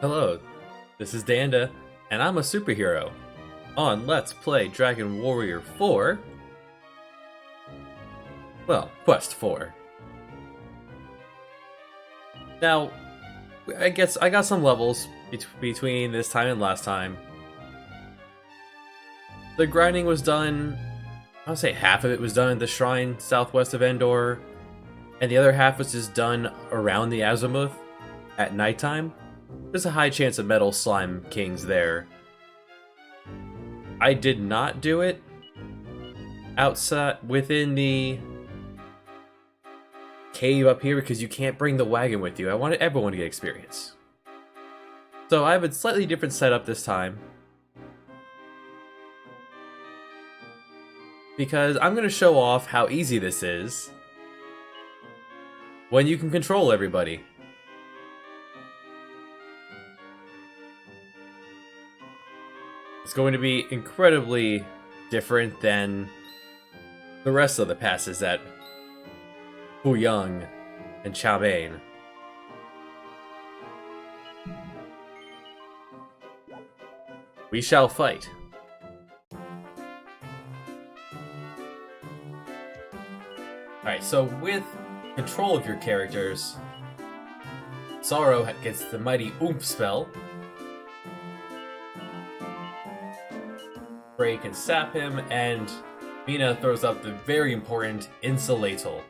Hello, this is Danda, and I'm a superhero. On Let's Play Dragon Warrior 4. Well, Quest 4. Now, I guess I got some levels between this time and last time. The grinding was done, I would say half of it was done at the shrine southwest of Endor, and the other half was just done around the Azimuth at nighttime. There's a high chance of metal slime kings there. I did not do it outside within the cave up here because you can't bring the wagon with you. I wanted everyone to get experience. So I have a slightly different setup this time. Because I'm going to show off how easy this is when you can control everybody. It's going to be incredibly different than the rest of the passes at Fuyang and Chaobain. We shall fight. Alright, so with control of your characters, Sorrow gets the mighty Oomph spell. Break and sap him, and Mina throws up the very important Insulatal.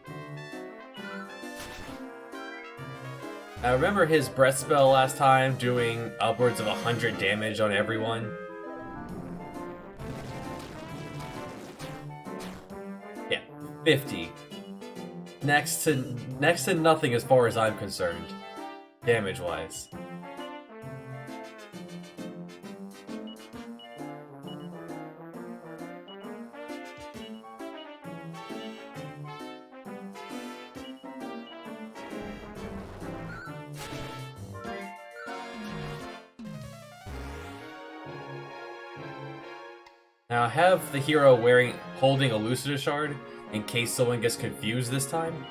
Now remember his breath spell last time doing upwards of 100 damage on everyone? Yeah, 50. Next to nothing as far as I'm concerned, damage-wise. Now have the hero holding a Lucida Shard in case someone gets confused this time.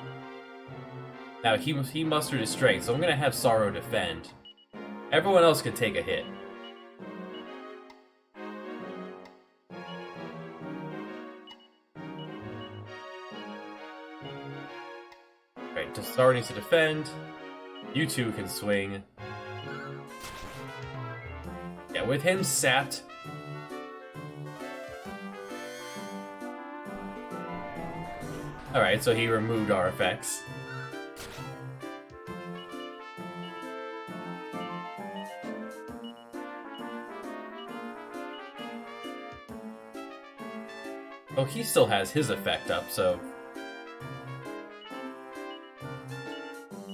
Now he mustered his strength, so I'm gonna have Sorrow defend. Everyone else can take a hit. Right, just Sorrow needs to defend. You two can swing. Yeah, with him sapped. Alright, so he removed our effects. Oh, he still has his effect up, so...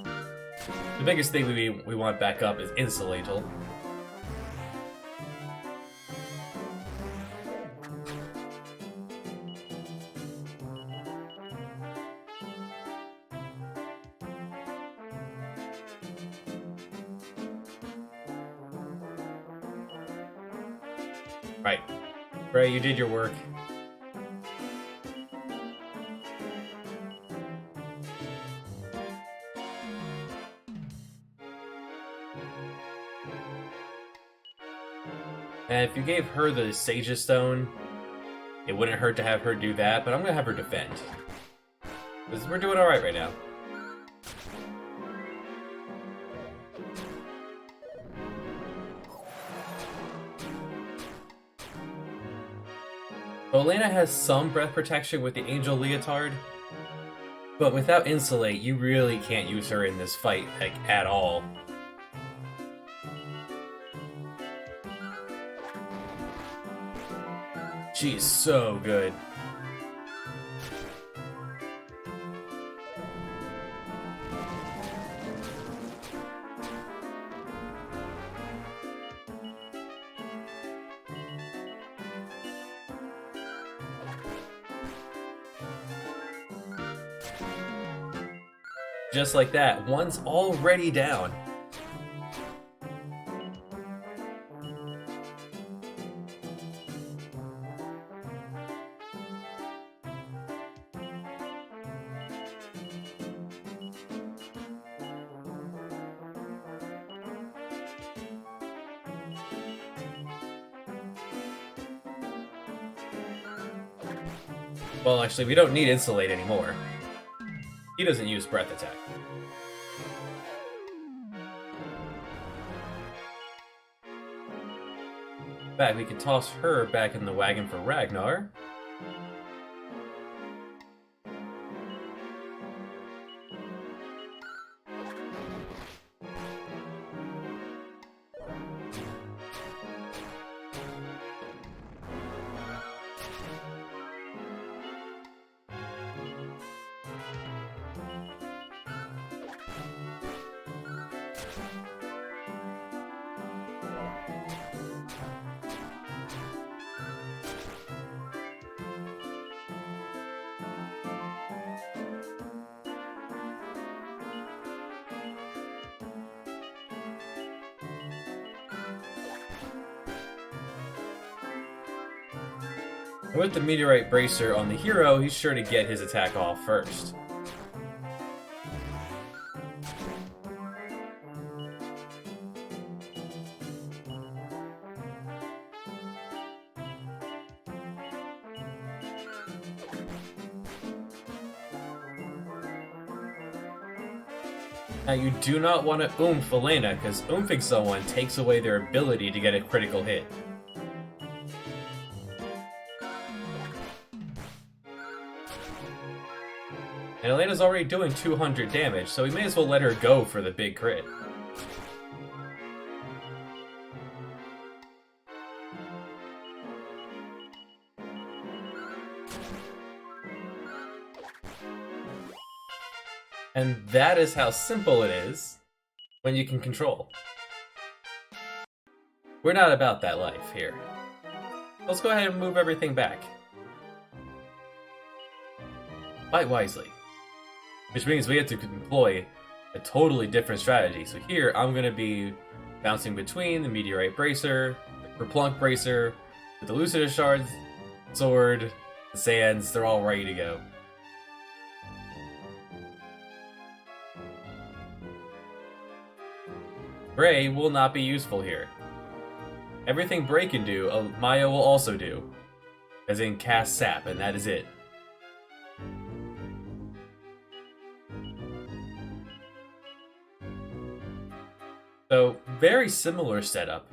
The biggest thing we want back up is Insulatal. Right. Ray, you did your work. And if you gave her the Sage's Stone, it wouldn't hurt to have her do that, but I'm gonna have her defend. Because we're doing alright right now. Olena has some breath protection with the Angel Leotard, but without Insulate, you really can't use her in this fight, like, at all. She is so good. Just like that, one's already down. Well, actually, we don't need Insulate anymore. He doesn't use Breath Attack. In fact, we can toss her back in the wagon for Ragnar. With the Meteorite Bracer on the hero, he's sure to get his attack off first. Now you do not want to oomph Elena, because oomphing someone takes away their ability to get a critical hit. And Elena's already doing 200 damage, so we may as well let her go for the big crit. And that is how simple it is when you can control. We're not about that life here. Let's go ahead and move everything back. Fight wisely. Which means we have to employ a totally different strategy. So here, I'm going to be bouncing between the Meteorite Bracer, the Kerplunk Bracer, with the Lucidus Shards, Sword, the Sands, they're all ready to go. Bray will not be useful here. Everything Bray can do, Maya will also do. As in cast Sap, and that is it. So, very similar setup.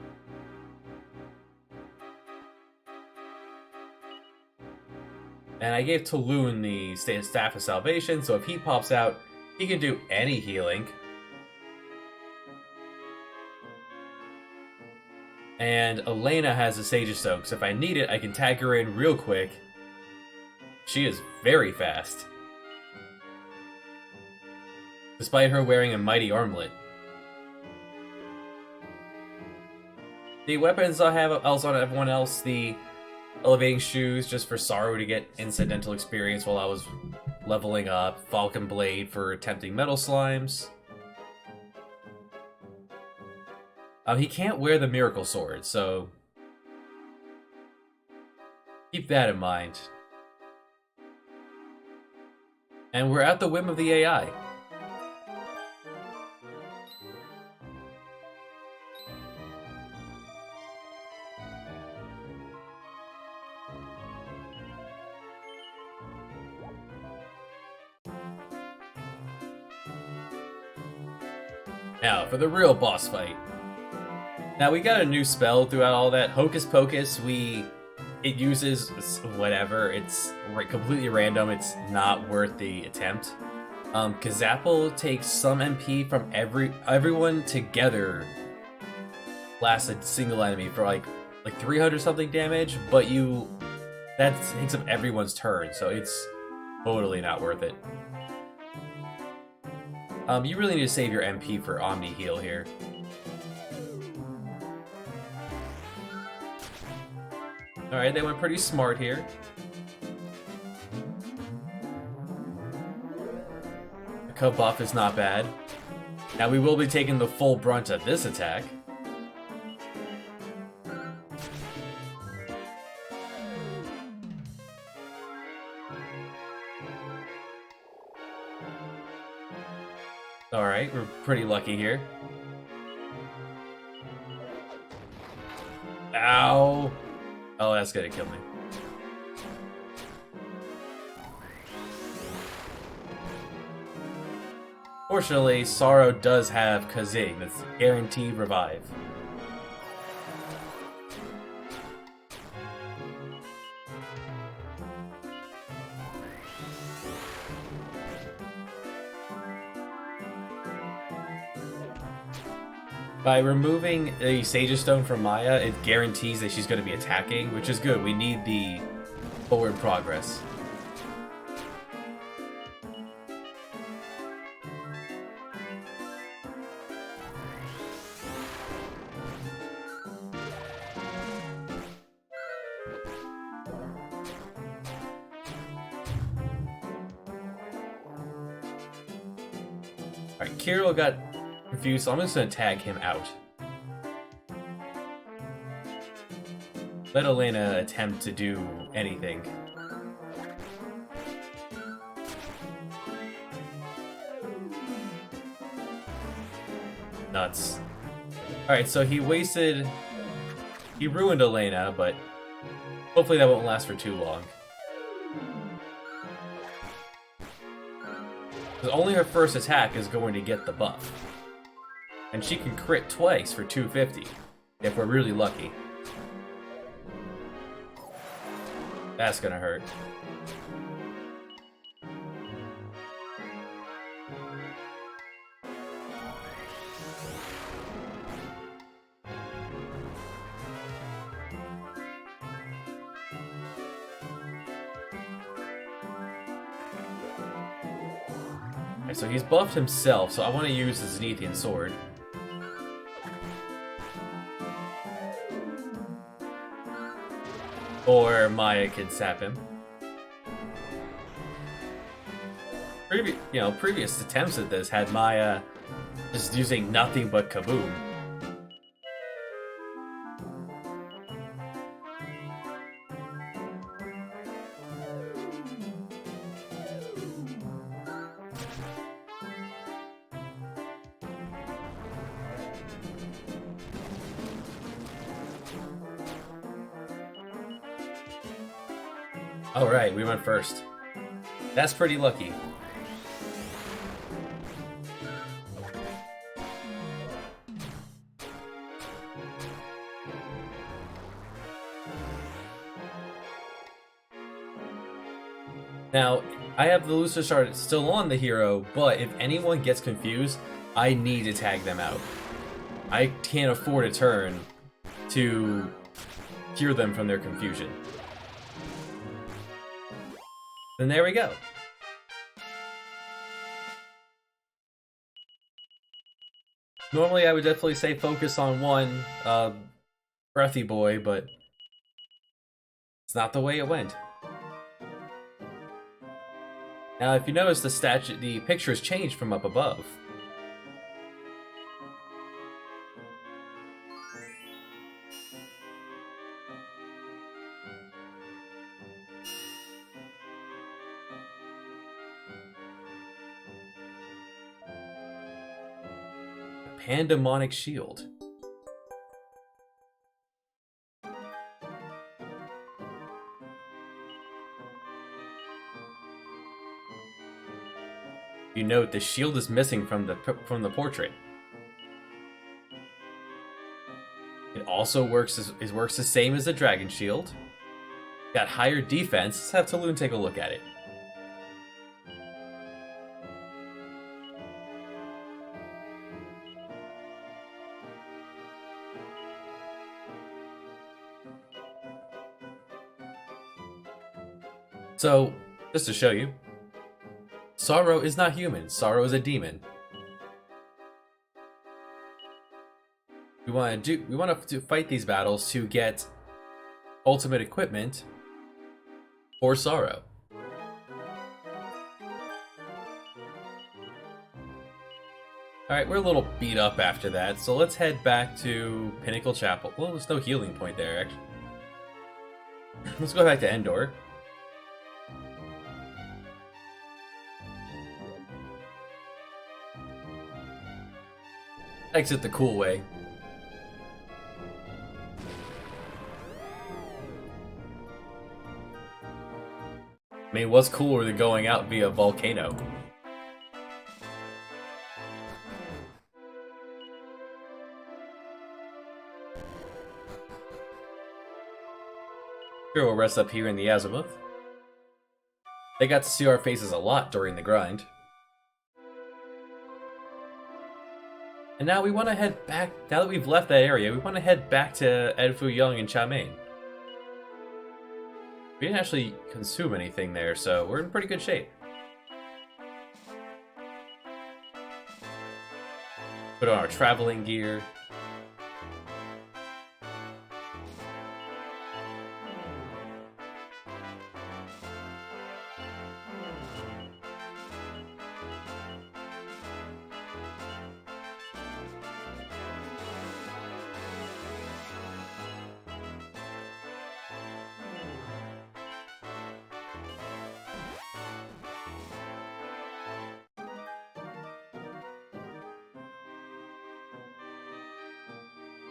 And I gave Taloon the Staff of Salvation, so if he pops out, he can do any healing. And Elena has a Sage of Soak, so if I need it, I can tag her in real quick. She is very fast. Despite her wearing a mighty armlet. The weapons I have else on everyone else, the Elevating Shoes just for Sorrow to get incidental experience while I was leveling up, Falcon Blade for attempting Metal Slimes. He can't wear the Miracle Sword, so keep that in mind. And we're at the whim of the AI. Now, for the real boss fight. Now, we got a new spell throughout all that. Hocus Pocus, it uses whatever. It's completely random. It's not worth the attempt. Kazapple takes some MP from everyone together. Blasts a single enemy for like 300 something damage, but that takes up everyone's turn, so it's totally not worth it. You really need to save your MP for Omni Heal here. Alright, they went pretty smart here. The Cub buff is not bad. Now we will be taking the full brunt of this attack. Alright, we're pretty lucky here. Ow! Oh, that's gonna kill me. Fortunately, Sorrow does have Kazing, that's guaranteed revive. By removing a Sage's Stone from Maya, it guarantees that she's going to be attacking, which is good. We need the forward progress. Alright, Kirill got confused, so I'm just going to tag him out. Let Elena attempt to do anything. Nuts. Alright, so he ruined Elena, but hopefully that won't last for too long. Because only her first attack is going to get the buff. And she can crit twice for 250, if we're really lucky. That's gonna hurt. Alright, so he's buffed himself, so I want to use the Zenithian Sword. Or Maya can sap him. Previous attempts at this had Maya just using nothing but Kaboom. Alright, we went first. That's pretty lucky. Now, I have the Luster Shard still on the hero, but if anyone gets confused, I need to tag them out. I can't afford a turn to cure them from their confusion. Then there we go. Normally I would definitely say focus on one Breathy Boy, but it's not the way it went. Now if you notice the picture has changed from up above. Pandemonic Shield. You note the shield is missing from the portrait. It also works the same as the Dragon Shield. Got higher defense. Let's have Taloon take a look at it. So, just to show you, Sorrow is not human. Sorrow is a demon. We want to fight these battles to get ultimate equipment for Sorrow. Alright, we're a little beat up after that, so let's head back to Pinnacle Chapel. Well, there's no healing point there, actually. Let's go back to Endor. Exit the cool way. I mean, what's cooler than going out via volcano? Sure, we'll rest up here in the Azimuth. They got to see our faces a lot during the grind. And now we want to head back, now that we've left that area, we want to head back to Edfu Young and Xiamen. We didn't actually consume anything there, so we're in pretty good shape. Put on our traveling gear.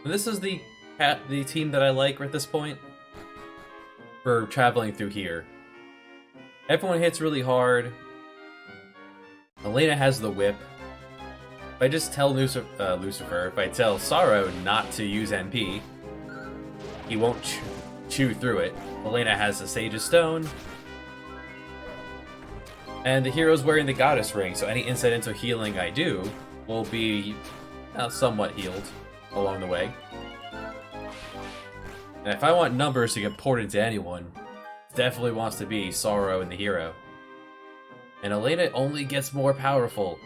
And this is the team that I like at this point for traveling through here. Everyone hits really hard. Elena has the whip. If I just tell Lucifer, if I tell Sorrow not to use MP, he won't chew through it. Elena has the Sage's Stone. And the hero's wearing the Goddess Ring, so any incidental healing I do will be somewhat healed along the way. And if I want numbers to get ported to anyone, it definitely wants to be Sorrow and the hero. And Elena only gets more powerful.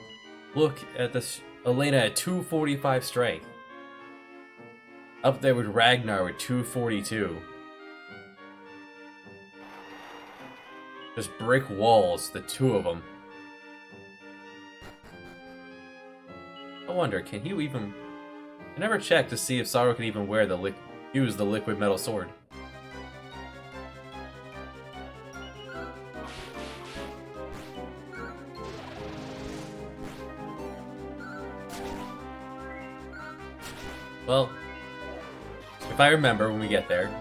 Look at this, Elena at 245 strength. Up there with Ragnar with 242. Just brick walls, the two of them. I wonder, can he even... I never checked to see if Sorrow can even wear use the liquid metal sword. Well, if I remember when we get there.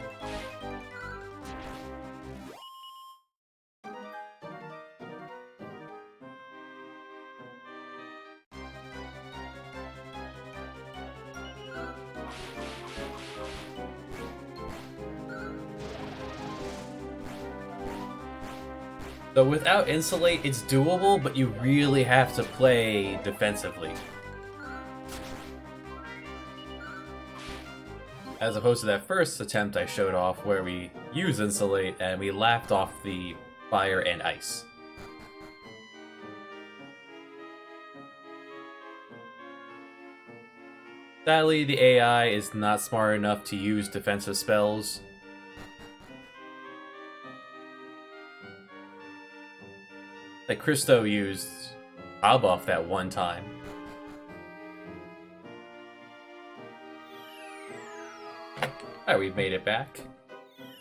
So without Insulate, it's doable, but you really have to play defensively. As opposed to that first attempt I showed off where we used Insulate and we laughed off the fire and ice. Sadly, the AI is not smart enough to use defensive spells. Like Christo used Aboff that one time. Alright, we've made it back.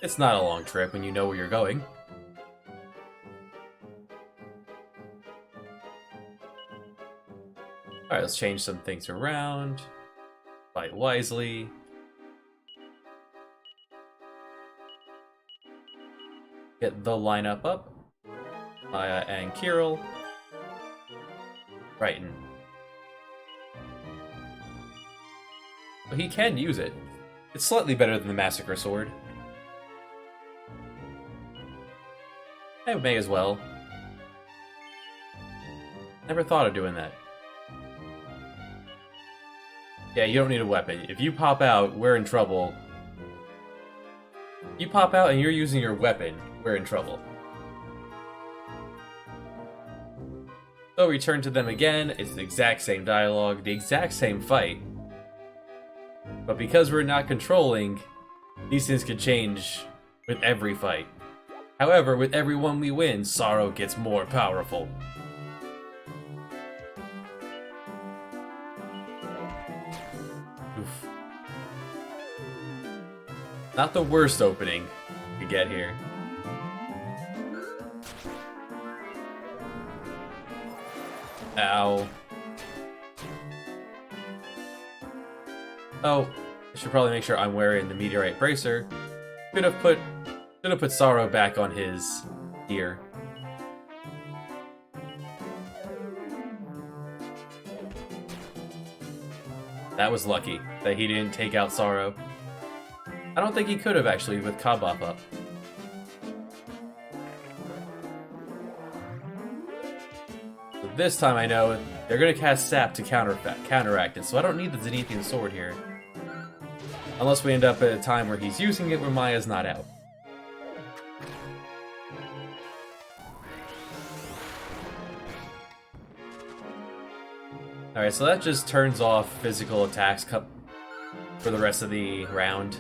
It's not a long trip when you know where you're going. Alright, let's change some things around. Fight wisely. Get the lineup up. Maya and Kirill. Brighton. But he can use it. It's slightly better than the Massacre Sword. I may as well. Never thought of doing that. Yeah, you don't need a weapon. If you pop out, we're in trouble. You pop out and you're using your weapon, we're in trouble. So return to them again, it's the exact same dialogue, the exact same fight. But because we're not controlling, these things could change with every fight. However, with every one we win, Sorrow gets more powerful. Oof. Not the worst opening to get here. Ow. Oh, I should probably make sure I'm wearing the Meteorite Bracer. Should have put Sorrow back on his ear. That was lucky that he didn't take out Sorrow. I don't think he could have actually with Kabop up. this time I know they're gonna cast Sap to counteract it, so I don't need the Zenithian Sword here. Unless we end up at a time where he's using it where Maya's not out. Alright, so that just turns off physical attacks for the rest of the round.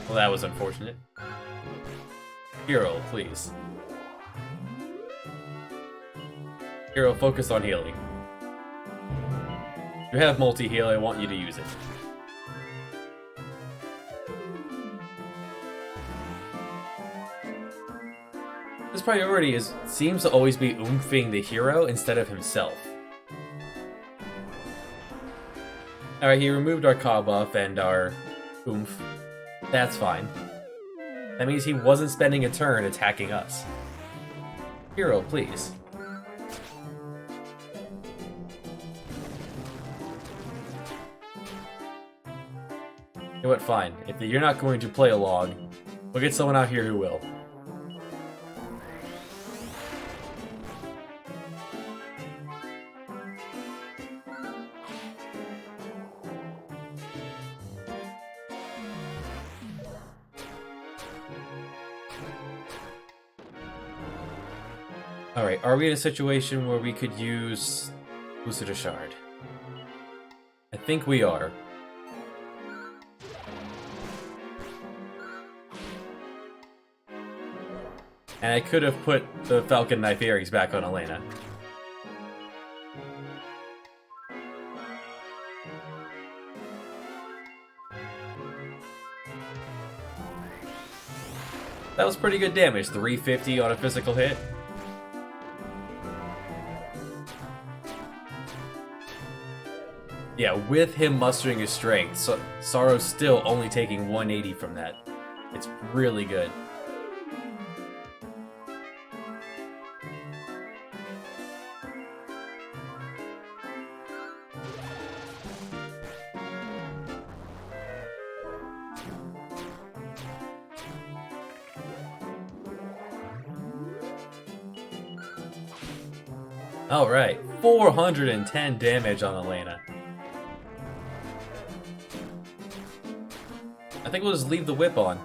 Well, that was unfortunate. Hero, please. Hero, focus on healing. You have multi-heal, I want you to use it. His priority seems to always be oomphing the hero instead of himself. Alright, he removed our Ka buff and our oomph. That's fine. That means he wasn't spending a turn attacking us. Hero, please. You know what, fine. If you're not going to play along, we'll get someone out here who will. Alright, are we in a situation where we could use Lucida Shard? I think we are. And I could have put the Falcon Knife Aries back on Elena. That was pretty good damage, 350 on a physical hit. Yeah, with him mustering his strength, so Sorrow's still only taking 180 from that. It's really good. Alright, 410 damage on Elena. I think we'll just leave the whip on.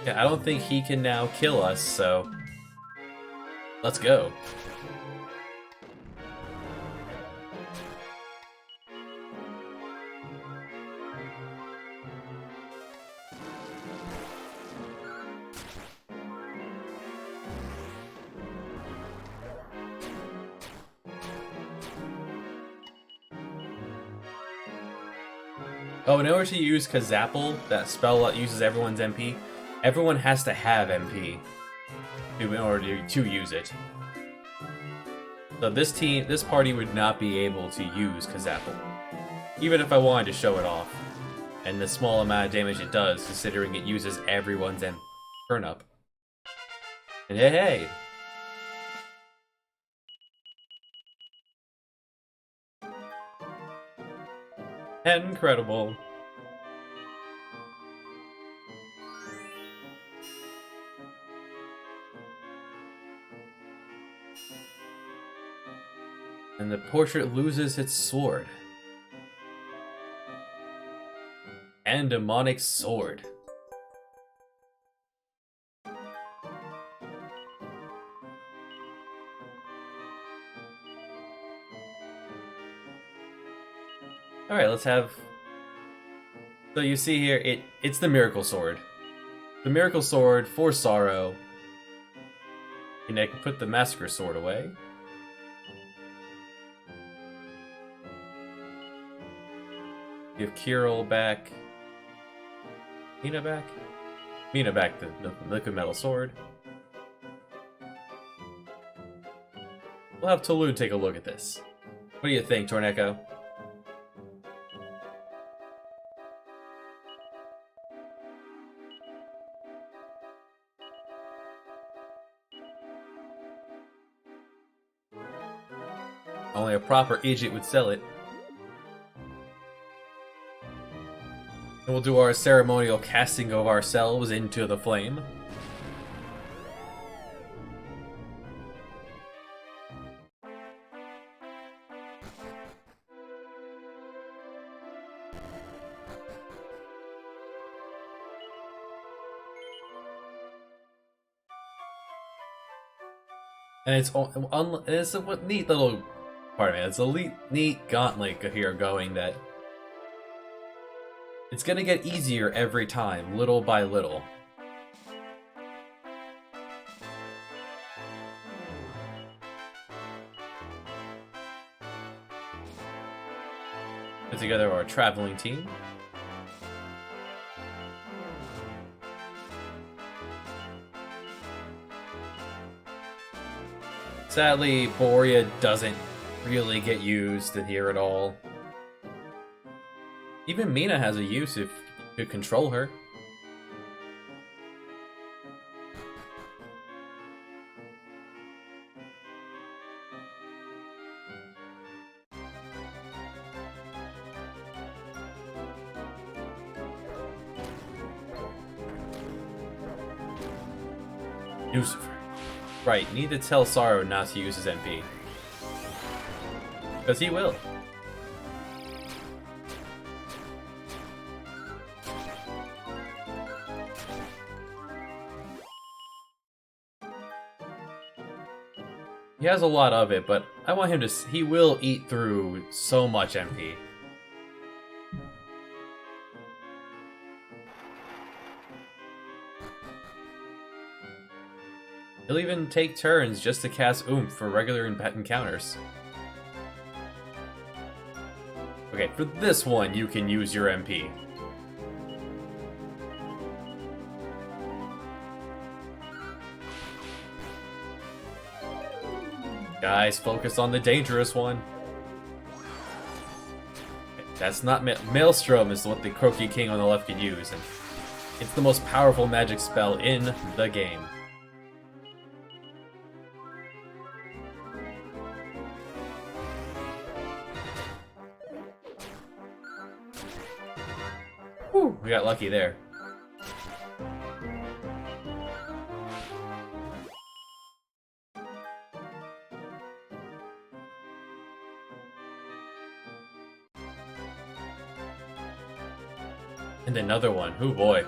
Yeah, I don't think he can now kill us, so let's go. Oh, in order to use Kazapple, that spell that uses everyone's MP, everyone has to have MP in order to use it. So this party would not be able to use Kazapple, even if I wanted to show it off. And the small amount of damage it does, considering it uses everyone's turn up. And hey! Incredible. And the portrait loses its sword. And demonic sword. Alright, let's have... So you see here, it's the Miracle Sword. The Miracle Sword for Sorrow. And I can put the Massacre Sword away. Give Kirill back. Mina back? Mina back the Liquid Metal Sword. We'll have Tolu take a look at this. What do you think, Torneco? Only a proper idiot would sell it. And we'll do our ceremonial casting of ourselves into the flame. And it's a neat little part of it. It's a neat gauntlet here going that it's gonna get easier every time, little by little. Put together our traveling team. Sadly, Boria doesn't really get used in here at all. Even Mina has a use if you could control her. Lucifer. Right, need to tell Sorrow not to use his MP. Because he will. He has a lot of it, but I want him to... He will eat through so much MP. He'll even take turns just to cast Oomph for regular encounters. Okay, for this one, you can use your MP. Guys, focus on the dangerous one. That's not Maelstrom is what the Croaky King on the left can use, and it's the most powerful magic spell in the game. Whew, we got lucky there. And another one. Oh boy.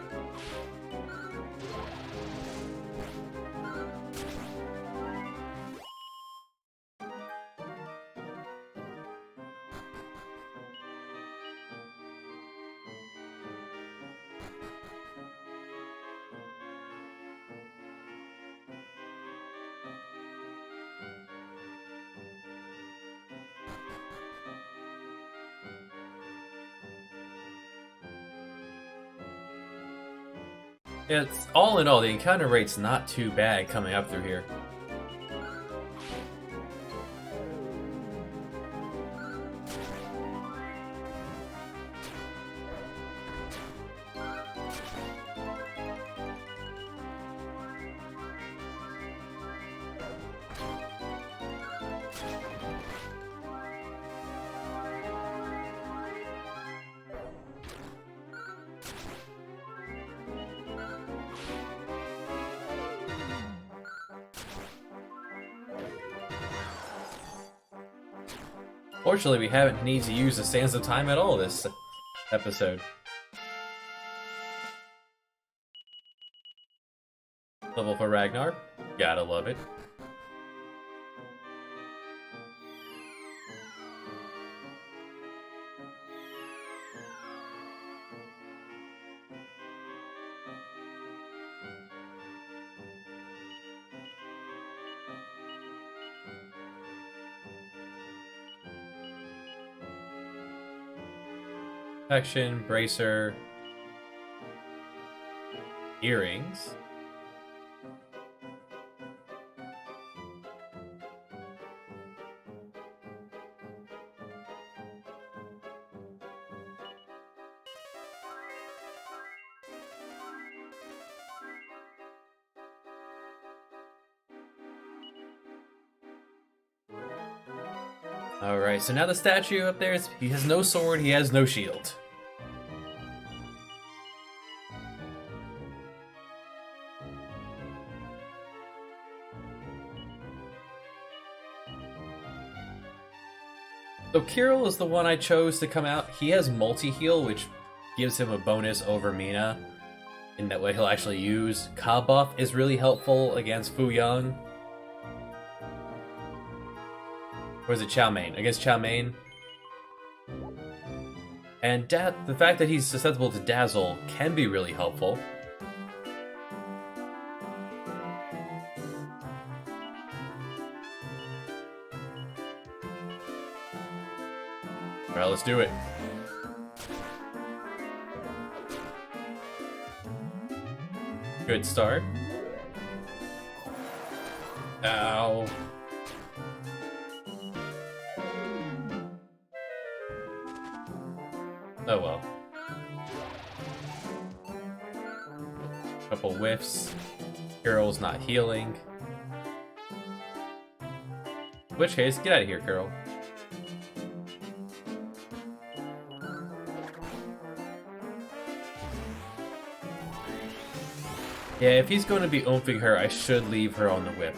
It's all in all, the encounter rate's not too bad coming up through here. Fortunately, we haven't needed to use the Sands of Time at all this episode. Level for Ragnar. Gotta love it. Protection, bracer, earrings. Alright, so now the statue up there, he has no sword, he has no shield. So Kirill is the one I chose to come out. He has multi-heal, which gives him a bonus over Mina. In that way he'll actually use. Ka buff is really helpful against Fu Yang. Or is it Chow Mein? Against Chow Mein. And the fact that he's susceptible to Dazzle can be really helpful. Alright, let's do it. Good start. Ow. Oh well. Couple whiffs. Carol's not healing. In which case, get out of here, Carol. Yeah, if he's going to be oomping her, I should leave her on the whip.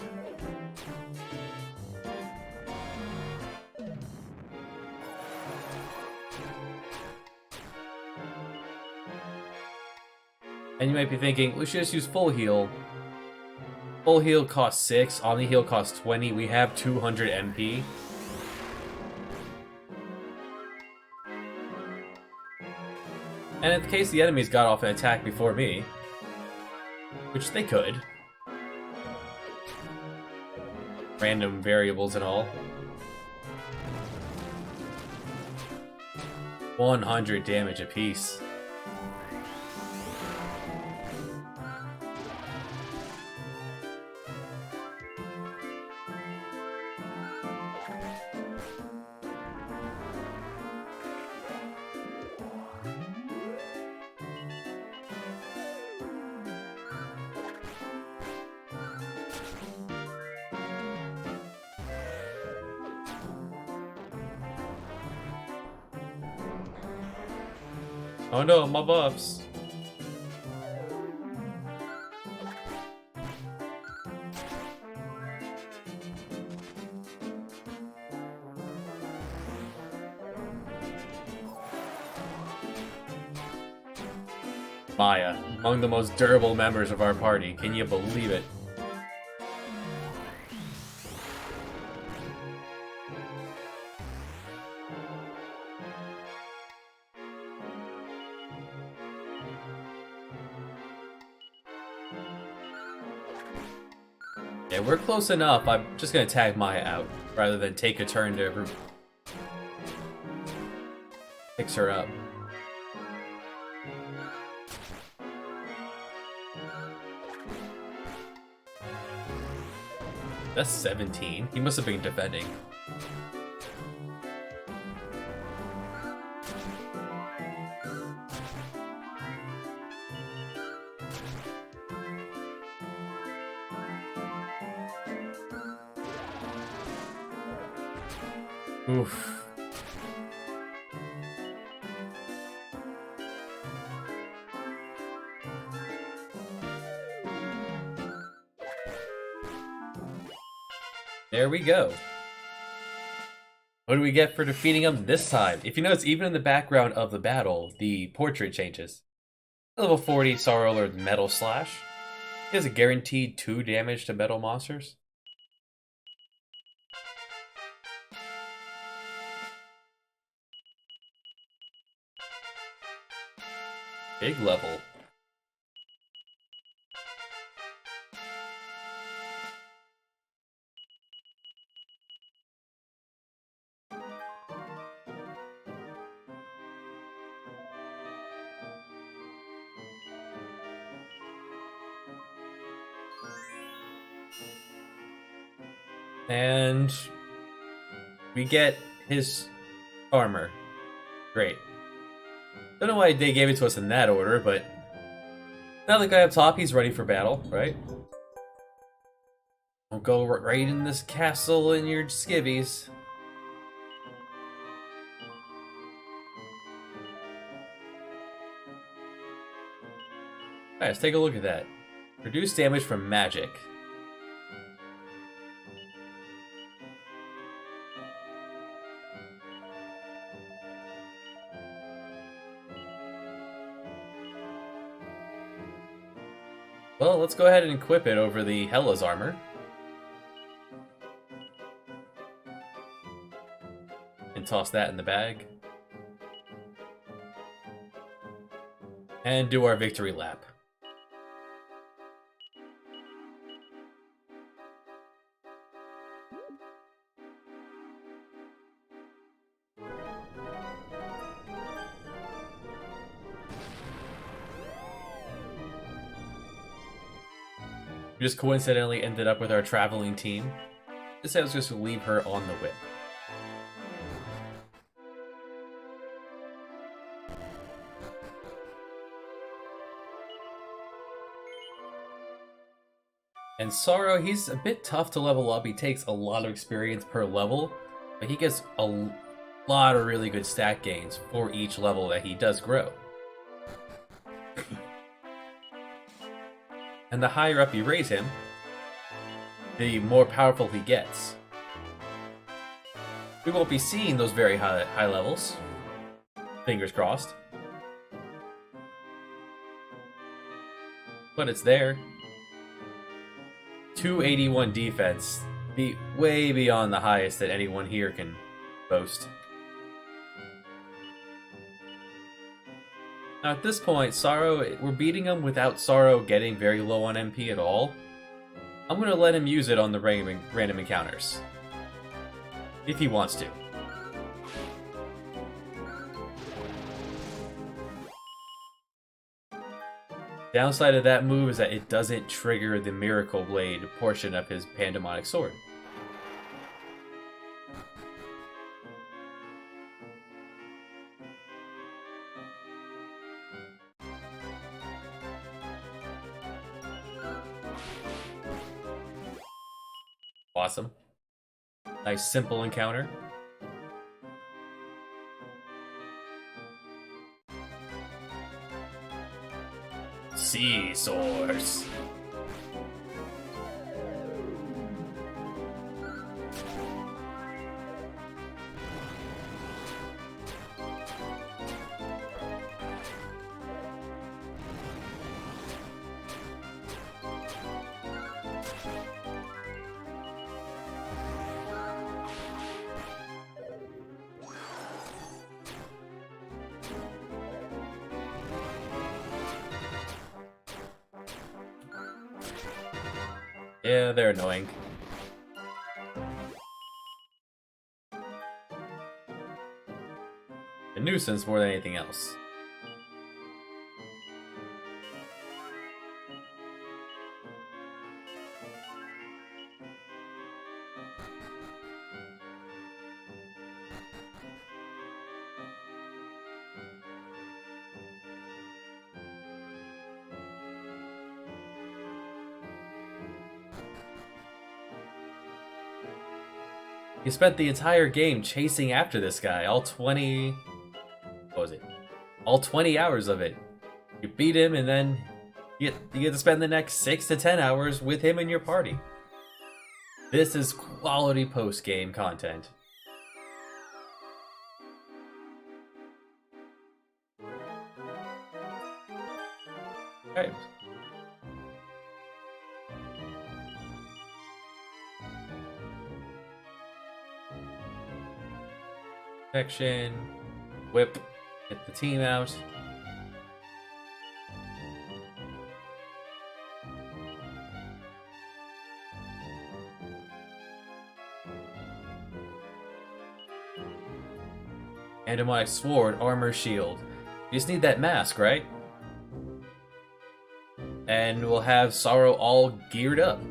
And you might be thinking, we should just use full heal. Full heal costs 6, Omni heal costs 20, we have 200 MP. And in case the enemies got off an attack before me, which they could. Random variables and all. 100 damage apiece. Oh no, my buffs. Maya, among the most durable members of our party. Can you believe it? Yeah, we're close enough. I'm just gonna tag Maya out, rather than take a turn to fix her up. That's 17. He must have been defending. Oof. There we go. What do we get for defeating him this time? If you notice, even in the background of the battle, the portrait changes. Level 40 Sorrow Lord Metal Slash. He has a guaranteed 2 damage to metal monsters. Big level. And we get his armor. Great. Don't know why they gave it to us in that order, but now the guy up top, he's ready for battle, right? Don't go right in this castle in your skivvies. Alright, let's take a look at that. Reduce damage from magic. Well, let's go ahead and equip it over the Hela's armor. And toss that in the bag. And do our victory lap. We just coincidentally ended up with our traveling team. This I was just to leave her on the whip. And Sorrow, he's a bit tough to level up. He takes a lot of experience per level, but he gets a lot of really good stat gains for each level that he does grow. And the higher up you raise him, the more powerful he gets. We won't be seeing those very high levels. Fingers crossed. But it's there. 281 defense. Way beyond the highest that anyone here can boast. Now at this point, Sorrow, we're beating him without Sorrow getting very low on MP at all. I'm going to let him use it on the random encounters. If he wants to. Downside of that move is that it doesn't trigger the Miracle Blade portion of his Pandemonic Sword. Awesome. Nice simple encounter. Sea Source. Yeah, they're annoying. A nuisance more than anything else. You spent the entire game chasing after this guy, all 20... what was it? All 20 hours of it. You beat him and then you get to spend the next 6 to 10 hours with him in your party. This is quality post-game content. Alright. Protection, whip, get the team out. Pandemonic Sword, Armor, Shield. You just need that mask, right? And we'll have Sorrow all geared up.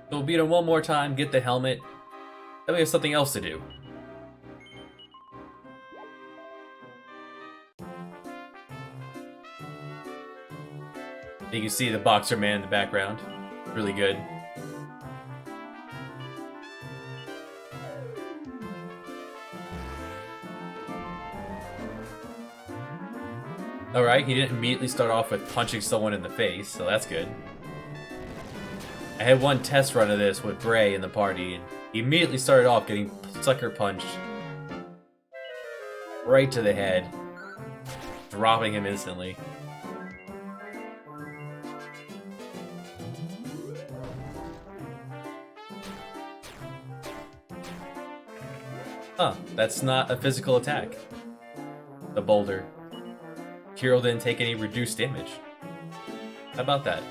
So we'll beat him one more time, get the helmet, then we have something else to do. You can see the Boxer Man in the background. Really good. Alright, he didn't immediately start off with punching someone in the face, so that's good. I had one test run of this with Bray in the party, and he immediately started off getting sucker punched right to the head, dropping him instantly. Huh, that's not a physical attack. The boulder. Kirill didn't take any reduced damage. How about that?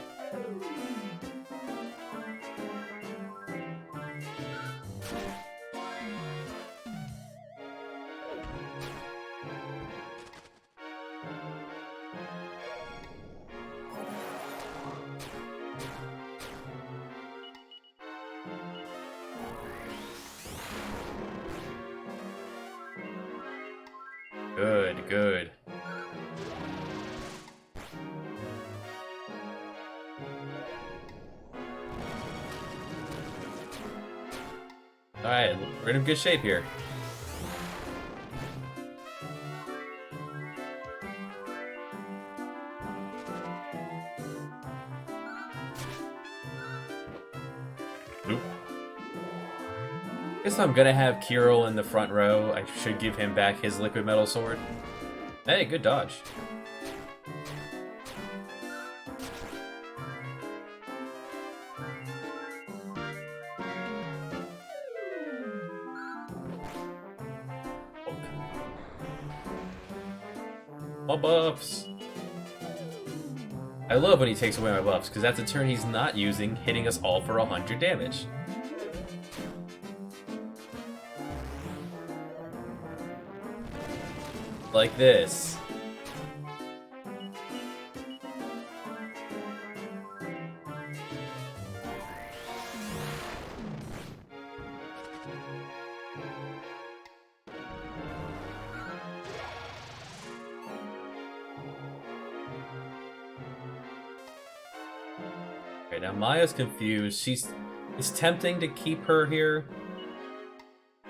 Good, good. Alright, we're in good shape here. Oop. Guess I'm gonna have Kirill in the front row. I should give him back his liquid metal sword. Hey, good dodge. My buffs. I love when he takes away my buffs, because that's a turn he's not using, hitting us all for 100 damage. Like this. Okay, now Maya's confused. It's tempting to keep her here,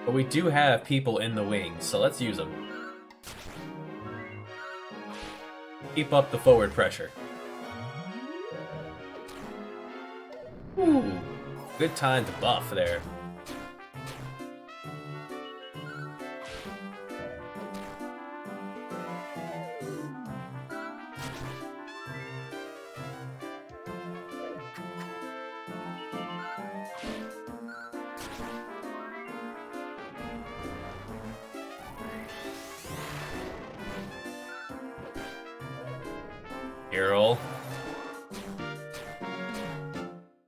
but we do have people in the wings, so let's use them. Keep up the forward pressure. Ooh, good time to buff there. Kirill.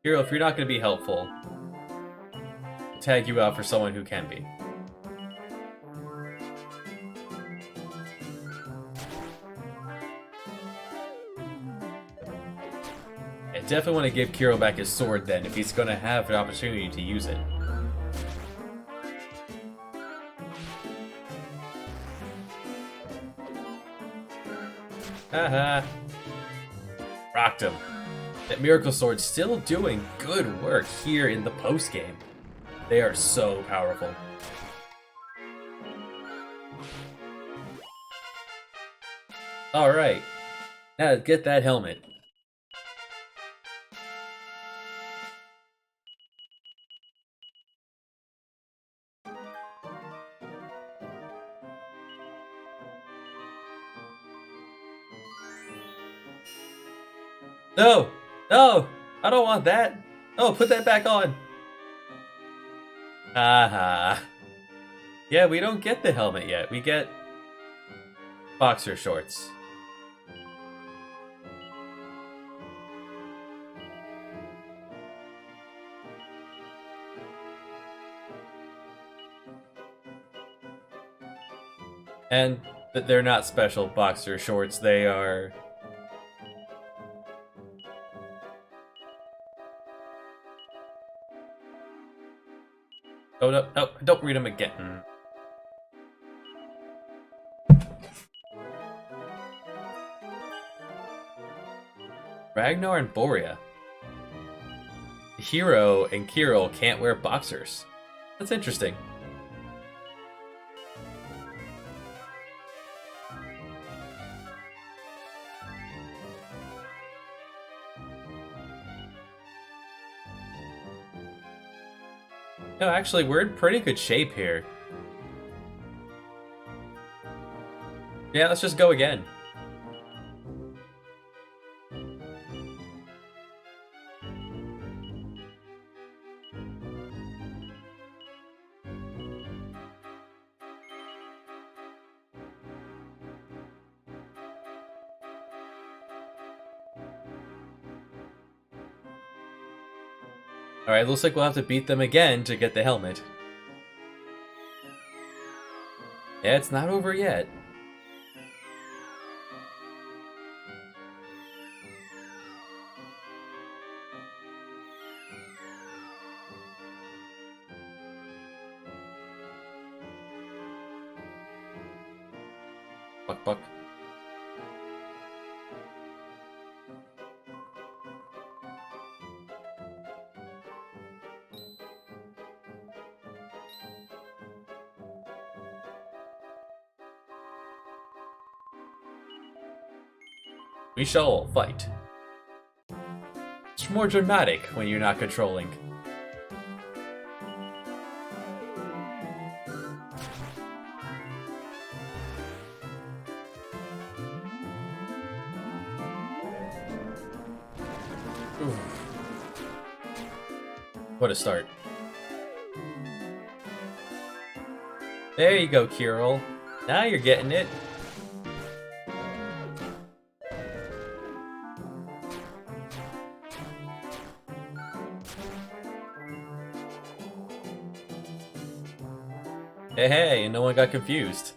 Kirill, if you're not going to be helpful, I'll tag you out for someone who can be. I definitely want to give Kirill back his sword then, if he's going to have an opportunity to use it. Haha. Rocked him. That Miracle Sword's still doing good work here in the post-game. They are so powerful. Alright. Now get that helmet. No! No! I don't want that! No, put that back on! Haha. Yeah, we don't get the helmet yet. We get boxer shorts. And they're not special boxer shorts, they are... Oh, no, no, don't read them again. Ragnar and Borea. Hero and Kirill can't wear boxers. That's interesting. No, actually, we're in pretty good shape here. Yeah, let's just go again. Alright, looks like we'll have to beat them again to get the helmet. Yeah, it's not over yet. Buck, buck. We shall fight. It's more dramatic when you're not controlling. Oof. What a start. There you go, Kirill. Now you're getting it. Hey, and no one got confused.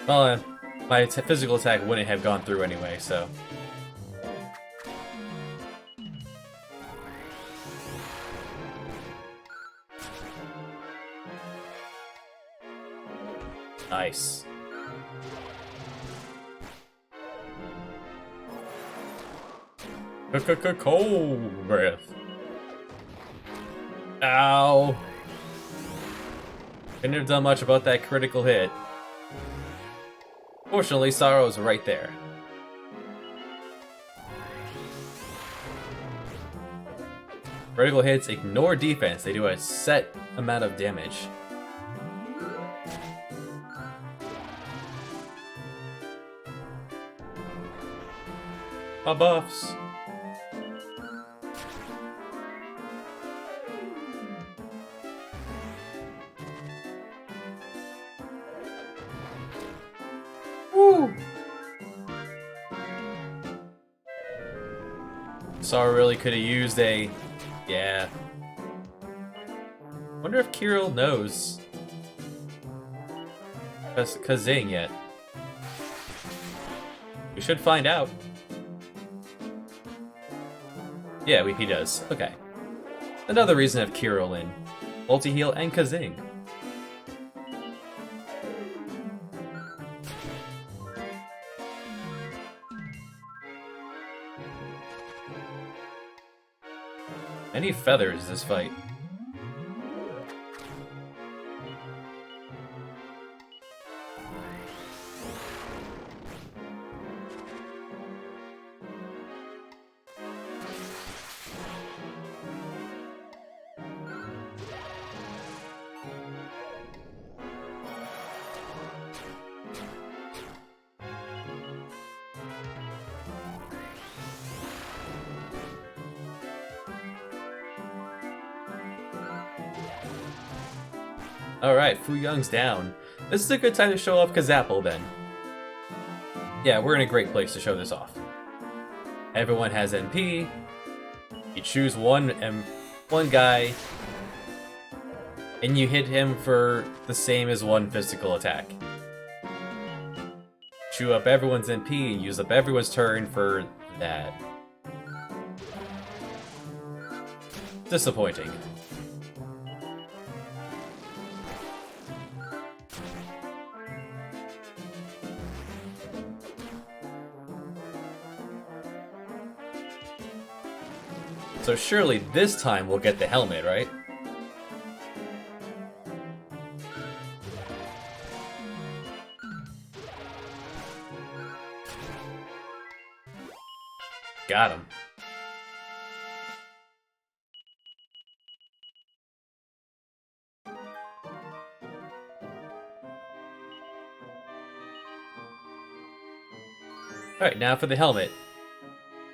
Well, my physical attack wouldn't have gone through anyway, so... Nice. Cold breath. Ow. Couldn't have done much about that critical hit. Fortunately, Sorrow's right there. Critical hits ignore defense. They do a set amount of damage. My buffs. Woo! Sorrow really could have used a... Yeah. Wonder if Kirill knows Kazing yet. We should find out. Yeah, he does. Okay. Another reason to have Kirill in. Multi-heal and Kazing. Many feathers this fight. Alright, Fu Young's down. This is a good time to show off Kazapple then. Yeah, we're in a great place to show this off. Everyone has MP. You choose one guy, and you hit him for the same as one physical attack. Chew up everyone's MP and use up everyone's turn for that. Disappointing. So surely this time we'll get the helmet, right? Got him. Alright, now for the helmet.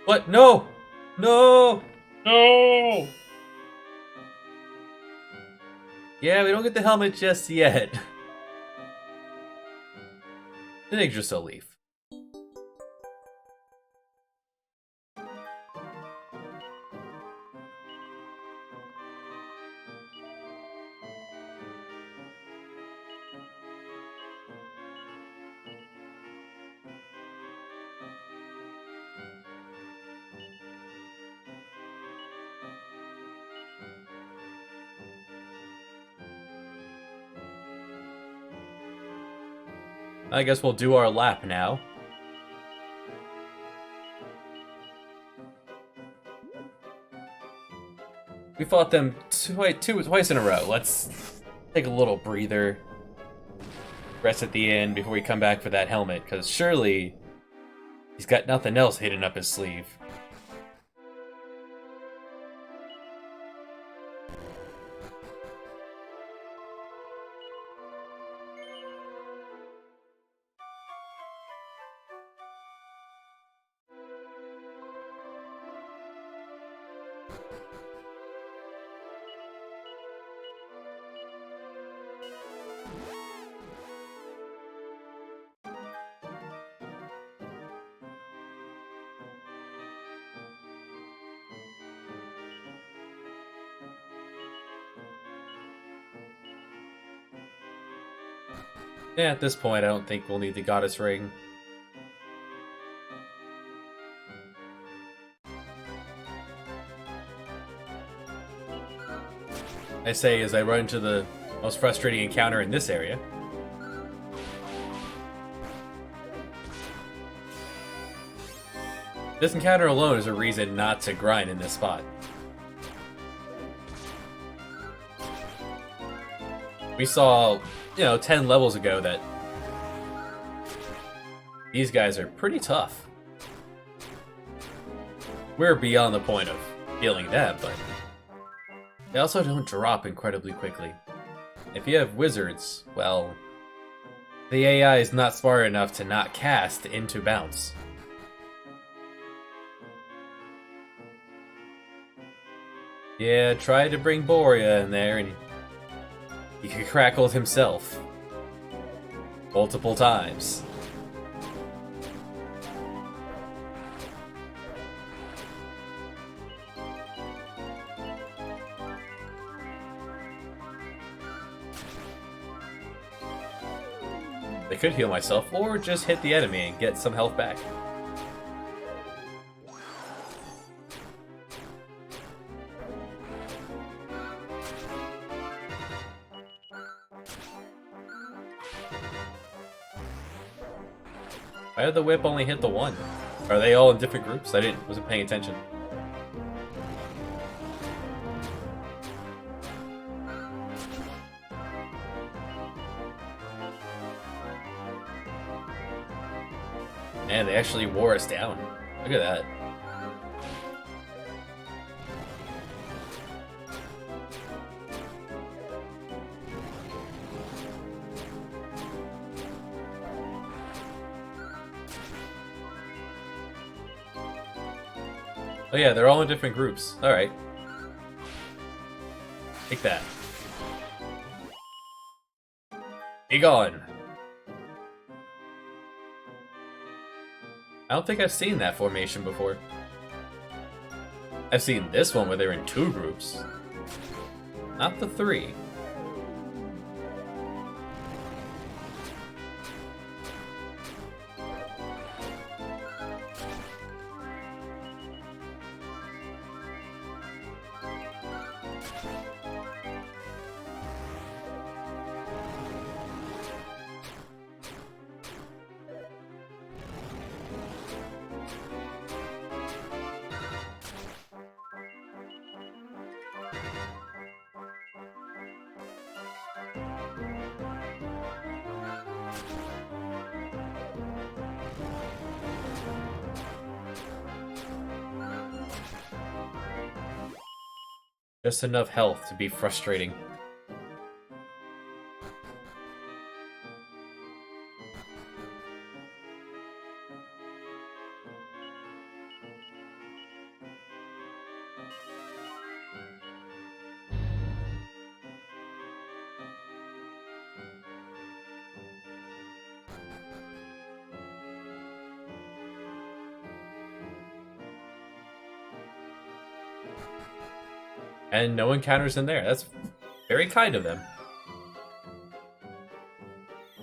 What? No! No! No! Yeah, we don't get the helmet just yet. The Yggdrasil leaf. I guess we'll do our lap now. We fought them twice in a row. Let's take a little breather. Rest at the end before we come back for that helmet, because surely he's got nothing else hidden up his sleeve. Yeah, at this point, I don't think we'll need the goddess ring. I say as I run into the most frustrating encounter in this area. This encounter alone is a reason not to grind in this spot. We saw, 10 levels ago that these guys are pretty tough. We're beyond the point of healing them, but they also don't drop incredibly quickly. If you have wizards, well, the AI is not smart enough to not cast into bounce. Yeah, tried to bring Borea in there and he crackled himself. Multiple times. I could heal myself, or just hit the enemy and get some health back. Why did the whip only hit the one? Are they all in different groups? I wasn't paying attention. Man, they actually wore us down. Look at that. Oh yeah, they're all in different groups. Alright. Take that. Be gone! I don't think I've seen that formation before. I've seen this one where they're in 2 groups. Not the 3. Just enough health to be frustrating. And no encounters in there. That's very kind of them.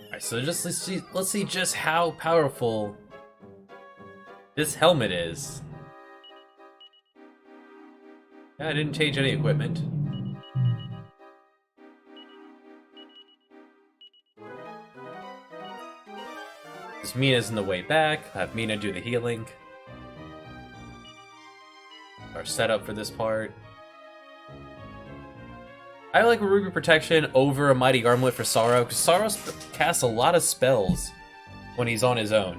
Alright, so let's see just how powerful this helmet is. Yeah, I didn't change any equipment. Because Mina's in the way back. I'll have Mina do the healing. Our setup for this part. I like Ruby Protection over a Mighty Armlet for Sorrow, because Sorrow casts a lot of spells when he's on his own.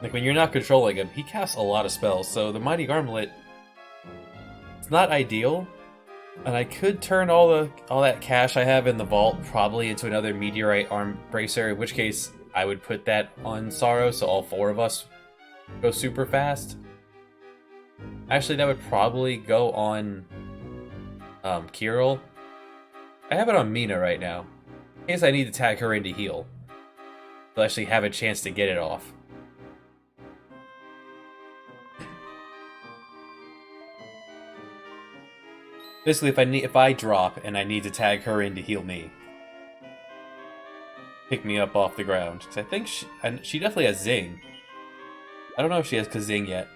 Like, when you're not controlling him, he casts a lot of spells, so the Mighty Armlet, it's not ideal, and I could turn all that cash I have in the vault probably into another Meteorite Arm Bracer, in which case I would put that on Sorrow, so all 4 of us go super fast. Actually, that would probably go on Kirill. I have it on Mina right now, in case I need to tag her in to heal. I'll actually have a chance to get it off. Basically, if I drop and I need to tag her in to heal me, pick me up off the ground. Because I think she definitely has Zing. I don't know if she has Kazing yet.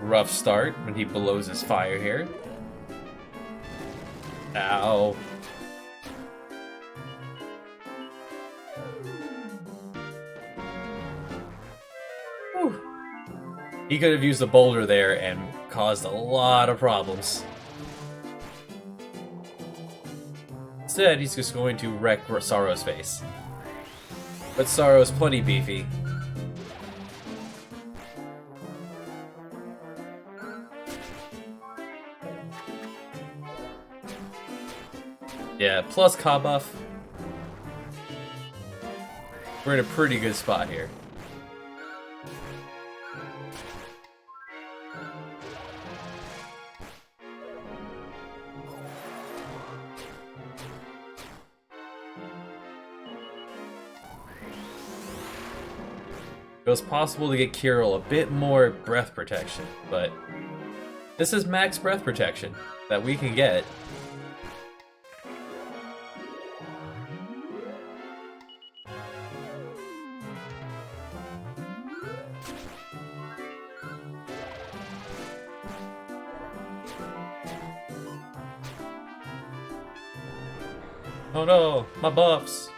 Rough start when he blows his fire here. Ow. Whew. He could have used a boulder there and caused a lot of problems. Instead, he's just going to wreck Sorrow's face. But Sorrow's plenty beefy. Yeah, plus Ka buff. We're in a pretty good spot here. It was possible to get Kirill a bit more breath protection, but this is max breath protection that we can get. Oh no, my buffs.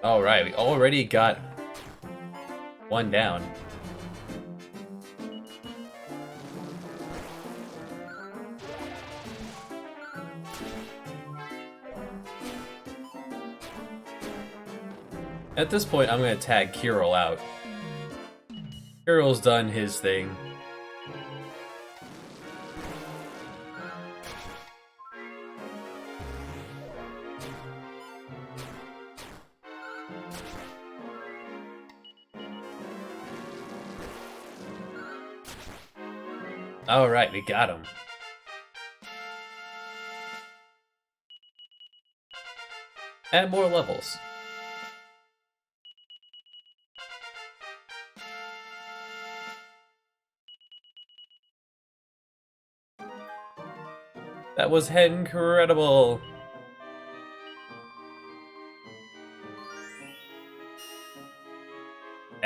Alright, we already got one down. At this point, I'm going to tag Kirill out. Kirill's done his thing. Alright, we got him. Add more levels. That was incredible.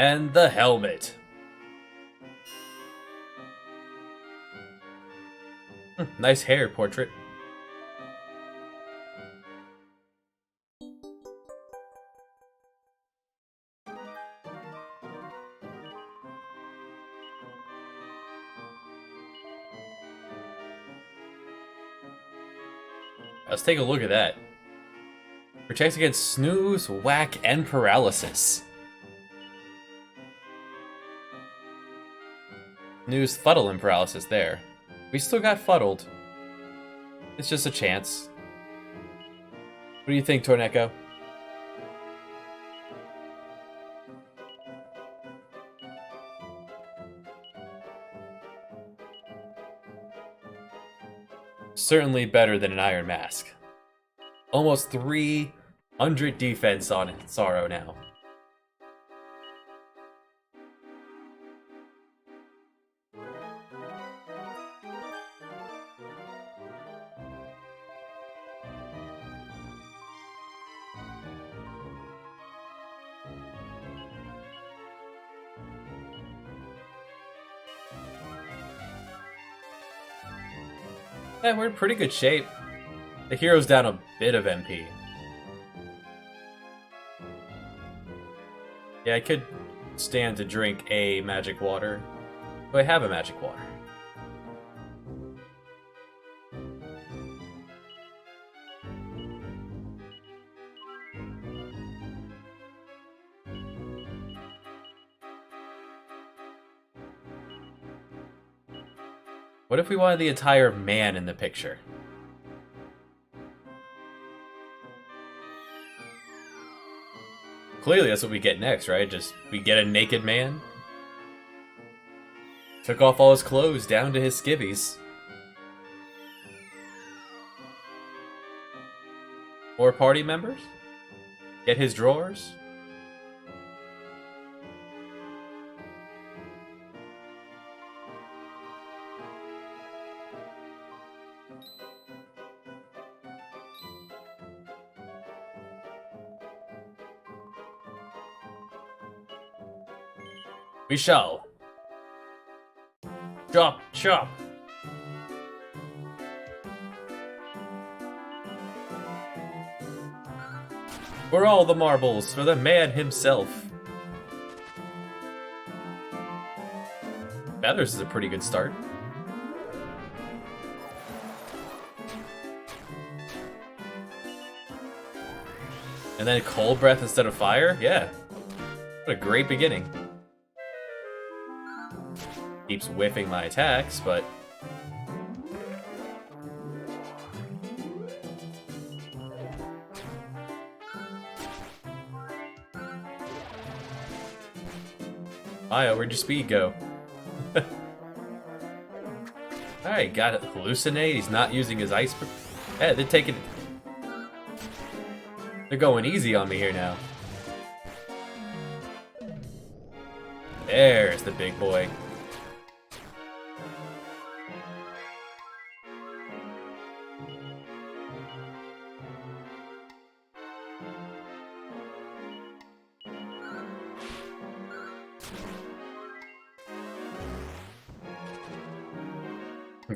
And the helmet. Nice hair portrait. Let's take a look at that. Protects against snooze, whack, and paralysis. Snooze, fuddle, and paralysis there. We still got fuddled. It's just a chance. What do you think, Torneko? Certainly better than an Iron Mask. Almost 300 defense on Sorrow now. Yeah, we're in pretty good shape. The hero's down a bit of MP. Yeah, I could stand to drink a magic water. Do I have a magic water? What if we wanted the entire man in the picture? Clearly that's what we get next, right? Just, we get a naked man. Took off all his clothes down to his skivvies. More party members? Get his drawers? We shall. Chop, chop. For all the marbles, for the man himself. Feathers is a pretty good start. And then cold breath instead of fire? Yeah. What a great beginning. Keeps whiffing my attacks, but... Maya, where'd your speed go? Alright, got it. Hallucinate. He's not using his ice... Yeah, they're taking... They're going easy on me here now. There's the big boy.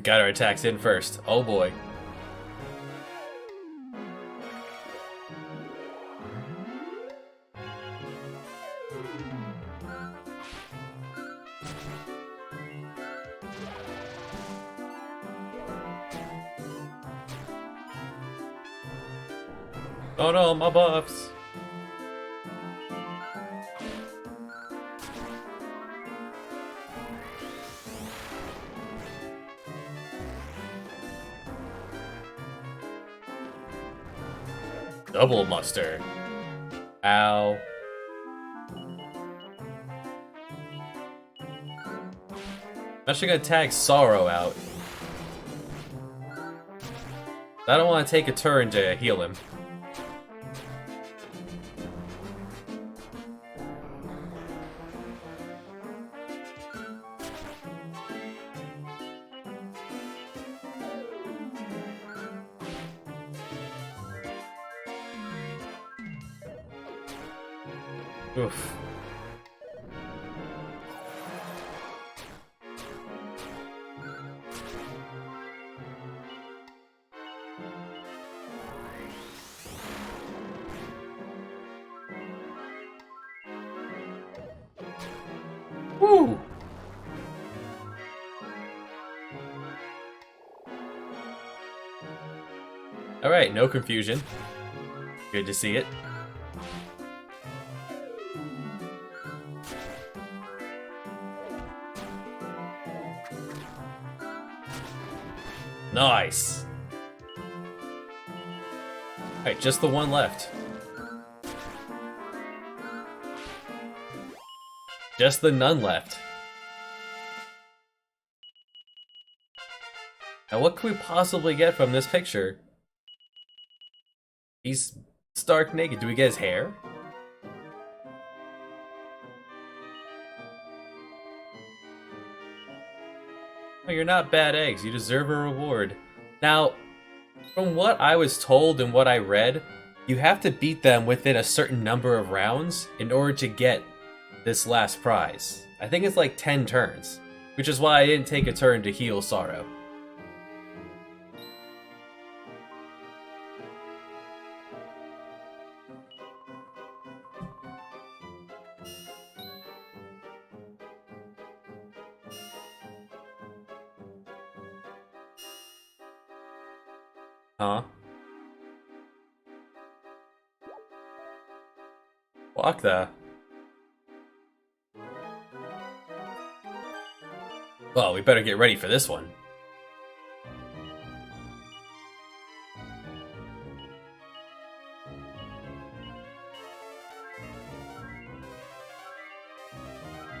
Got our attacks in first. Oh boy. Oh no, my buffs. Double muster. Ow. I'm actually gonna tag Sorrow out. I don't want to take a turn to heal him. Oof. Woo! Alright, no confusion. Good to see it. Nice! Alright, just the one left. Just the none left. Now what could we possibly get from this picture? He's stark naked. Do we get his hair? Oh, you're not bad eggs. You deserve a reward. Now, from what I was told and what I read, you have to beat them within a certain number of rounds in order to get this last prize. I think it's like 10 turns, which is why I didn't take a turn to heal Sorrow. Huh? Fuck that. Well, we better get ready for this one.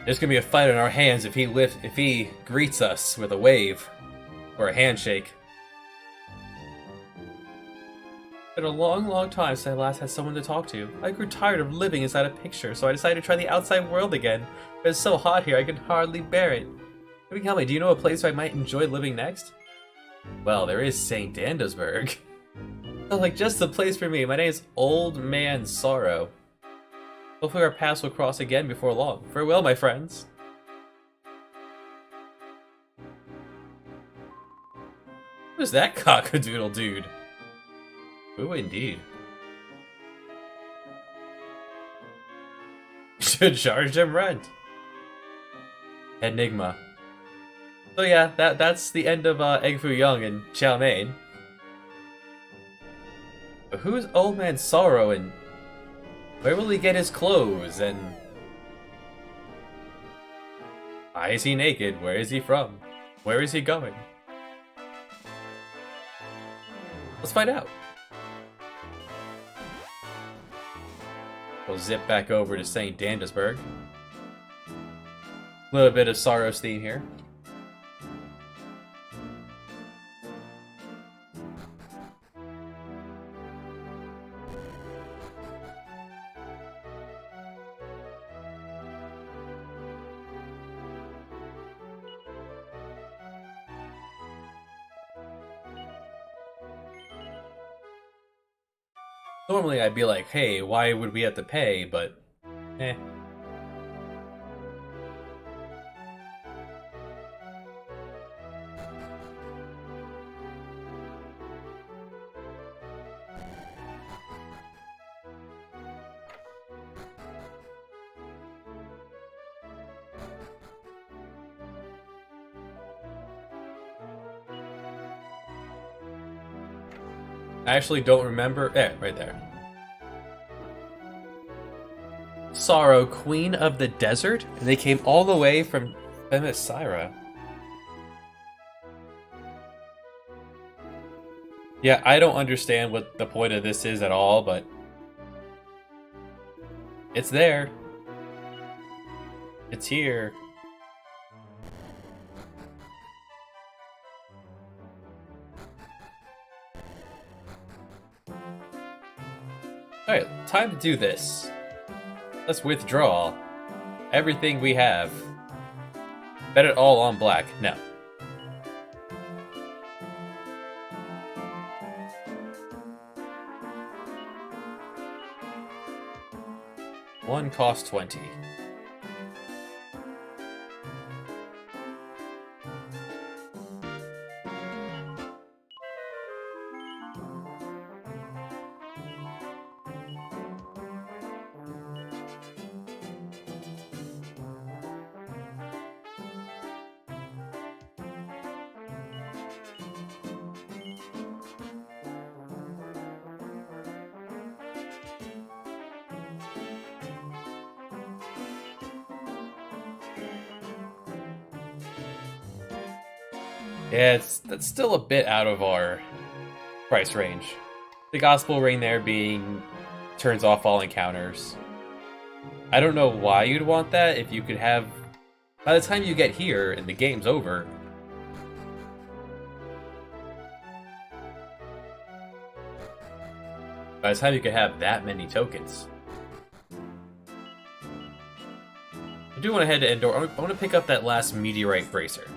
There's gonna be a fight on our hands if he greets us with a wave or a handshake. It's been a long, long time since I last had someone to talk to. I grew tired of living inside a picture, so I decided to try the outside world again. But it's so hot here, I can hardly bear it. Maybe tell me, do you know a place where I might enjoy living next? Well, there is St. Andesburg. Sounds like just the place for me. My name's Old Man Sorrow. Hopefully our paths will cross again before long. Farewell, my friends. Who's that cockadoodle dude? Ooh, indeed. Should charge him rent. Enigma. So yeah, that's the end of Egg Foo Young and Chow Mein. But who's Old Man Sorrow and where will he get his clothes and why is he naked? Where is he from? Where is he going? Let's find out. We'll zip back over to St. Andesburg. A little bit of Sorrow's theme here. Normally I'd be like, hey, why would we have to pay, but eh. I actually don't remember. Right there. Sorrow, Queen of the Desert? And they came all the way from Themyscira. Yeah, I don't understand what the point of this is at all, but it's there. It's here. Alright, time to do this. Let's withdraw everything we have. Bet it all on black. No. One cost 20. Yeah, that's still a bit out of our price range. The gospel ring there being turns off all encounters. I don't know why you'd want that if you could have... By the time you get here and the game's over... By the time you could have that many tokens. I do want to head to Endor. I want to pick up that last meteorite bracer.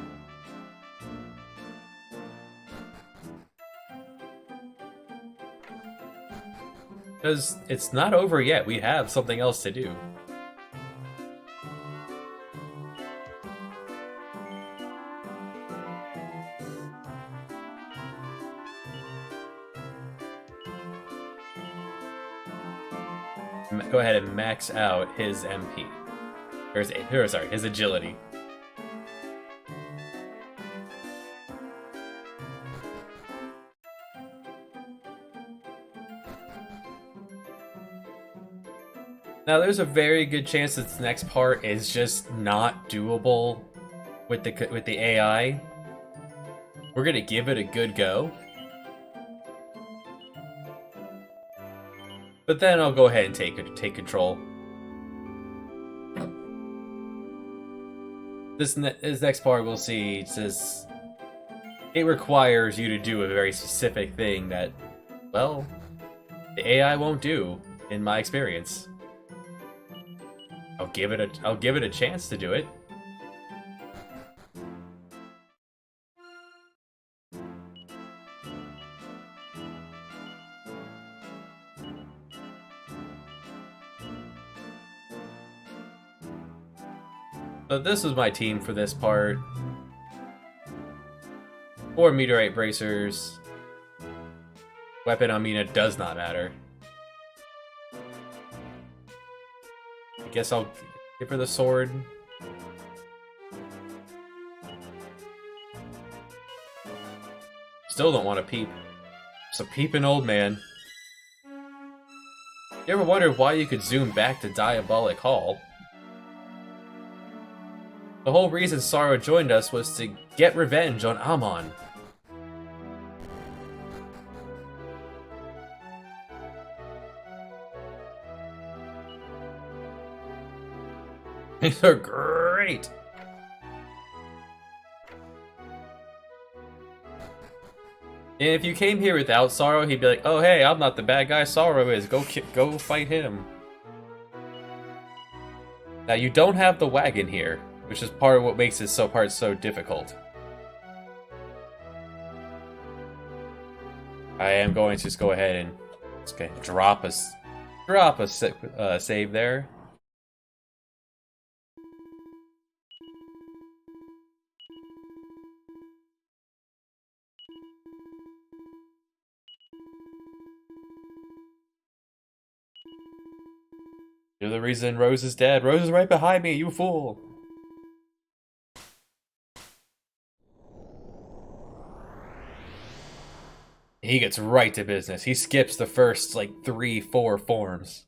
Because it's not over yet. We have something else to do. Go ahead and max out his MP. Sorry, his agility. Now, there's a very good chance that this next part is just not doable with the AI. We're gonna give it a good go. But then I'll go ahead and take control. This next part we'll see, it says it requires you to do a very specific thing that, well, the AI won't do, in my experience. I'll give it a chance to do it. So this was my team for this part. 4 meteorite bracers. Weapon on Mina does not matter. I guess I'll give her the sword. Still don't want to peep. Just a peeping old man. You ever wondered why you could zoom back to Diabolic Hall? The whole reason Sorrow joined us was to get revenge on Aamon. These are great! And if you came here without Sorrow, he'd be like, oh hey, I'm not the bad guy Sorrow is, go fight him. Now you don't have the wagon here, which is part of what makes this part so difficult. I am going to just go ahead and drop a save there. You're the reason Rose is dead. Rose is right behind me, you fool! He gets right to business. He skips the first, 3-4 forms.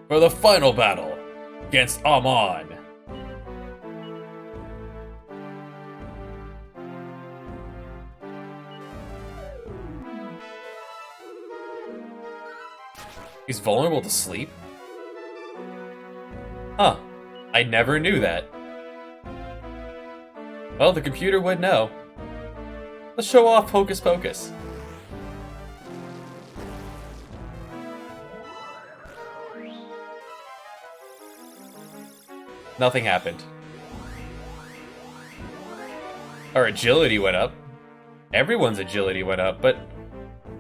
For the final battle against Aamon. He's vulnerable to sleep? Huh. I never knew that. Well, the computer would know. Let's show off Hocus Pocus. Nothing happened. Our agility went up. Everyone's agility went up, but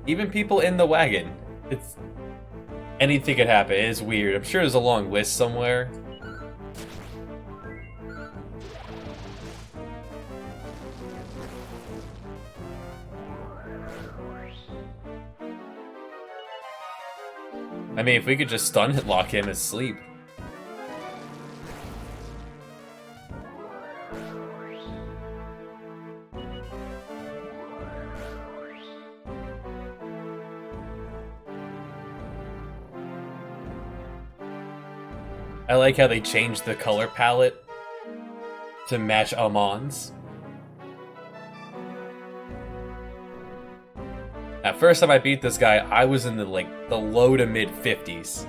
even people in the wagon. Anything could happen. It's weird. I'm sure there's a long list somewhere. I mean, if we could just stun lock him asleep. I like how they changed the color palette. to match Aamon's. At first time I beat this guy, I was in the low to mid 50s.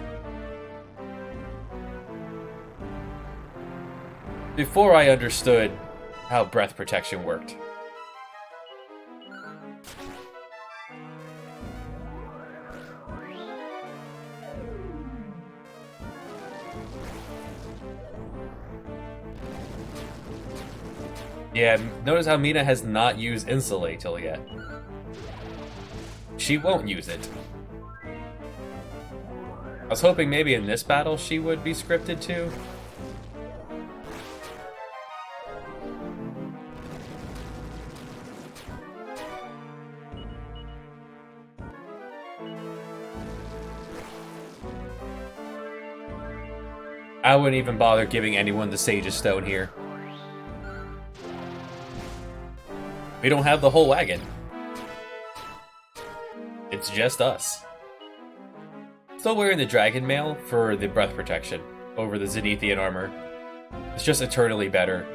Before I understood how breath protection worked. Yeah, notice how Mina has not used Insulatel yet. She won't use it. I was hoping maybe in this battle she would be scripted too. I wouldn't even bother giving anyone the Sage's Stone here. We don't have the whole wagon. It's just us. Still wearing the Dragon Mail for the breath protection over the Zenithian armor. It's just eternally better.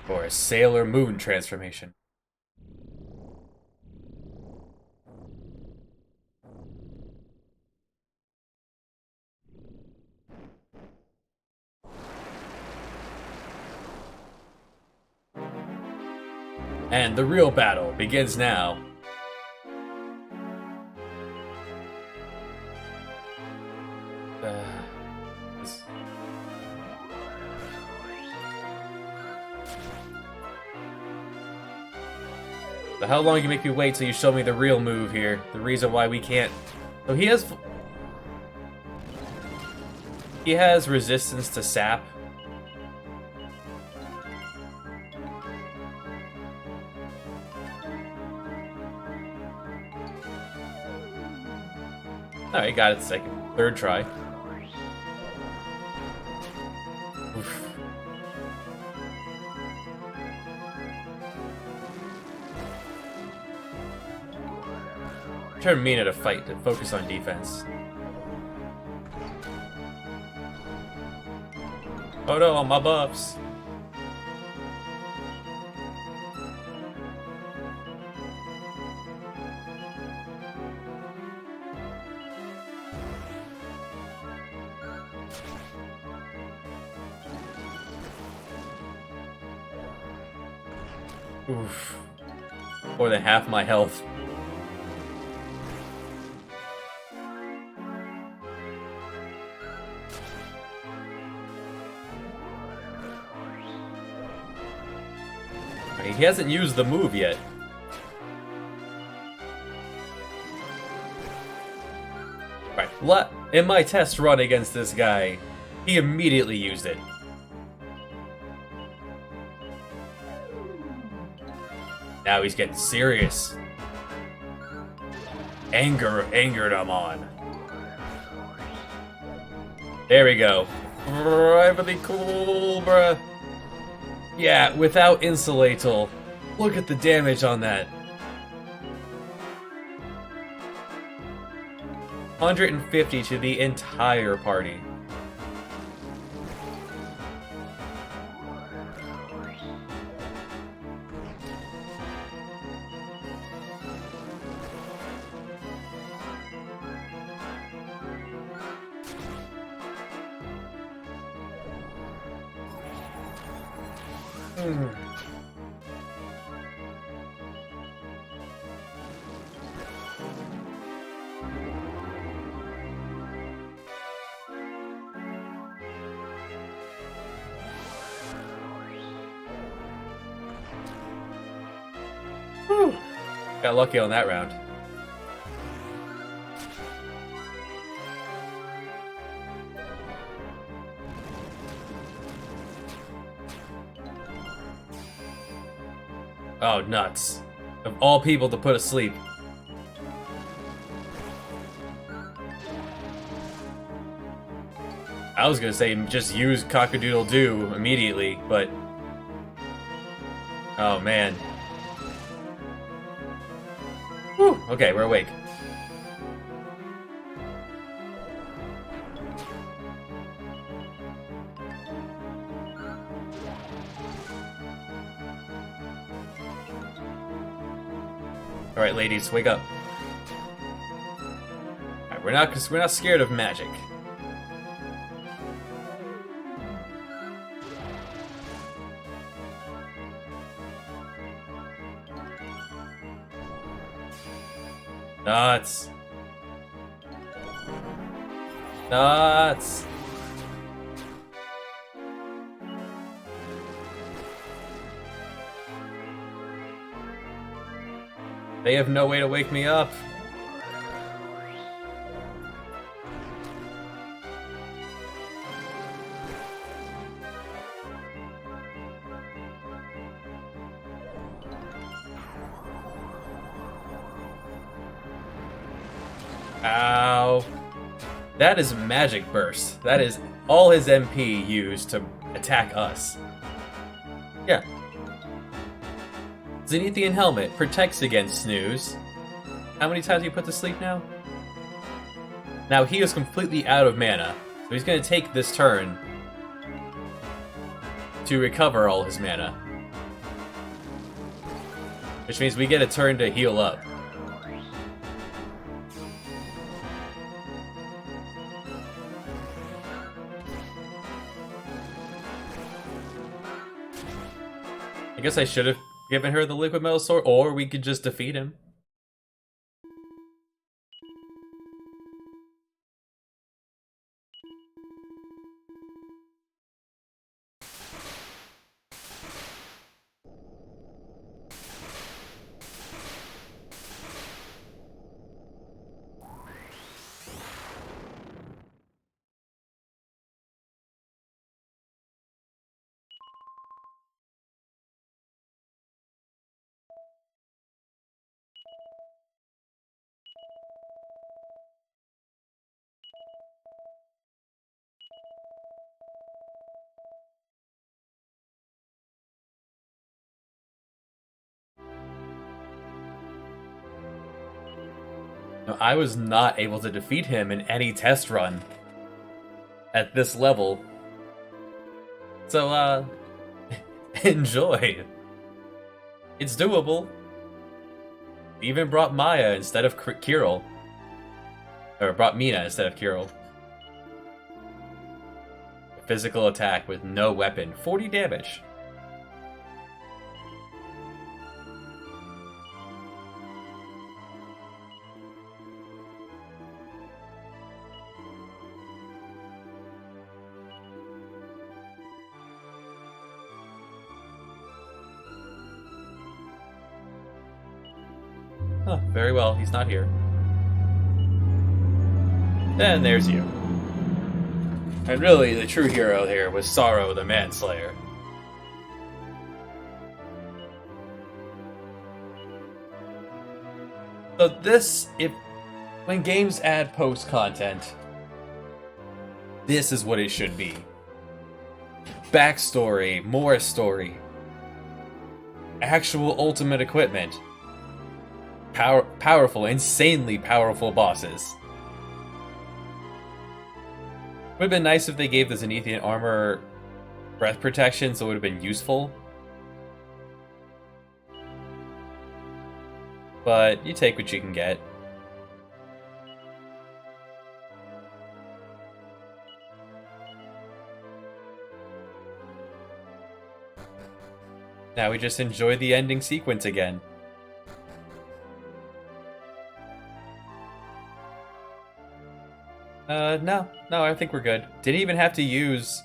Or a Sailor Moon transformation. And the real battle begins now. But how long you make me wait till you show me the real move here? The reason why we can't... So he has resistance to sap. Alright, got it third try. Oof. Turn Mina to fight, to focus on defense. Oh no, on my buffs. Oof. More than half my health. He hasn't used the move yet. Right, in my test run against this guy, he immediately used it. Now he's getting serious. Angered Aamon. There we go. Really cool, bruh. Yeah, without Insulatel. Look at the damage on that. 150 to the entire party. Whew. Got lucky on that round. Oh, nuts. Of all people to put asleep. I was gonna say just use Cock-a-doodle-doo immediately, but... Oh, man. Whew, okay, we're awake. Alright, ladies, wake up. Alright, we're not scared of magic. Nuts. Nuts. They have no way to wake me up. Ow. That is Magic Burst. That is all his MP used to attack us. Yeah. Zenithian Helmet protects against snooze. How many times have you put to sleep now? Now he is completely out of mana, so he's going to take this turn to recover all his mana. Which means we get a turn to heal up. I guess I should have given her the liquid metal sword, or we could just defeat him. No, I was not able to defeat him in any test run at this level. So, enjoy. It's doable. We even brought Maya instead of Kirill. Or brought Mina instead of Kirill. Physical attack with no weapon. 40 damage. Huh, very well, he's not here. And there's you. And really, the true hero here was Sorrow the Manslayer. So this, when games add post-content, this is what it should be. Backstory, more story. Actual ultimate equipment. Powerful, insanely powerful bosses. Would have been nice if they gave the Zenithian armor breath protection, so it would have been useful. But you take what you can get. Now we just enjoy the ending sequence again. No, I think we're good. Didn't even have to use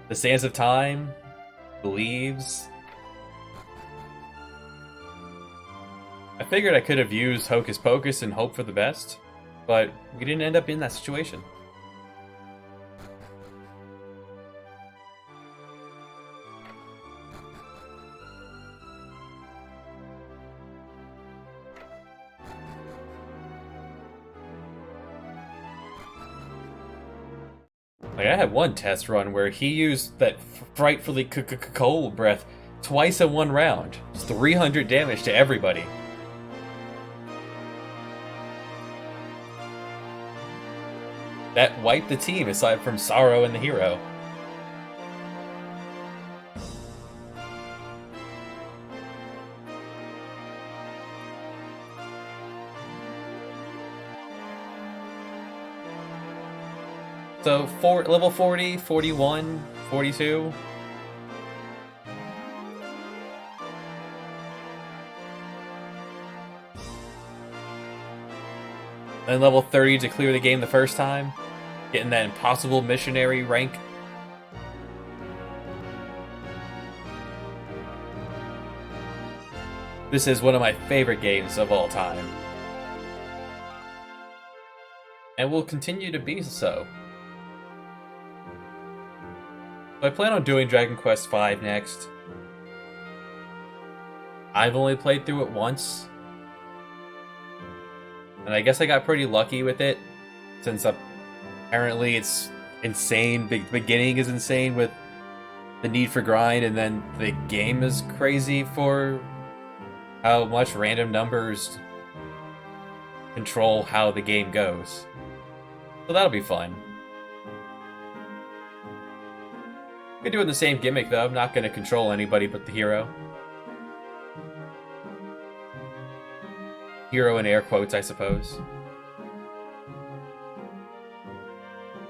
the Sands of Time, the leaves. I figured I could have used Hocus Pocus and hope for the best, but we didn't end up in that situation. Like, I had one test run where he used that frightfully cold breath twice in one round. It's 300 damage to everybody. That wiped the team aside from Sorrow and the hero. So, level 40, 41, 42. And level 30 to clear the game the first time. Getting that impossible missionary rank. This is one of my favorite games of all time. And will continue to be so. So I plan on doing Dragon Quest V next. I've only played through it once. And I guess I got pretty lucky with it, since apparently it's insane. The beginning is insane with the need for grind, and then the game is crazy for how much random numbers control how the game goes. So that'll be fun. We're doing the same gimmick though. I'm not going to control anybody but the hero. Hero in air quotes, I suppose.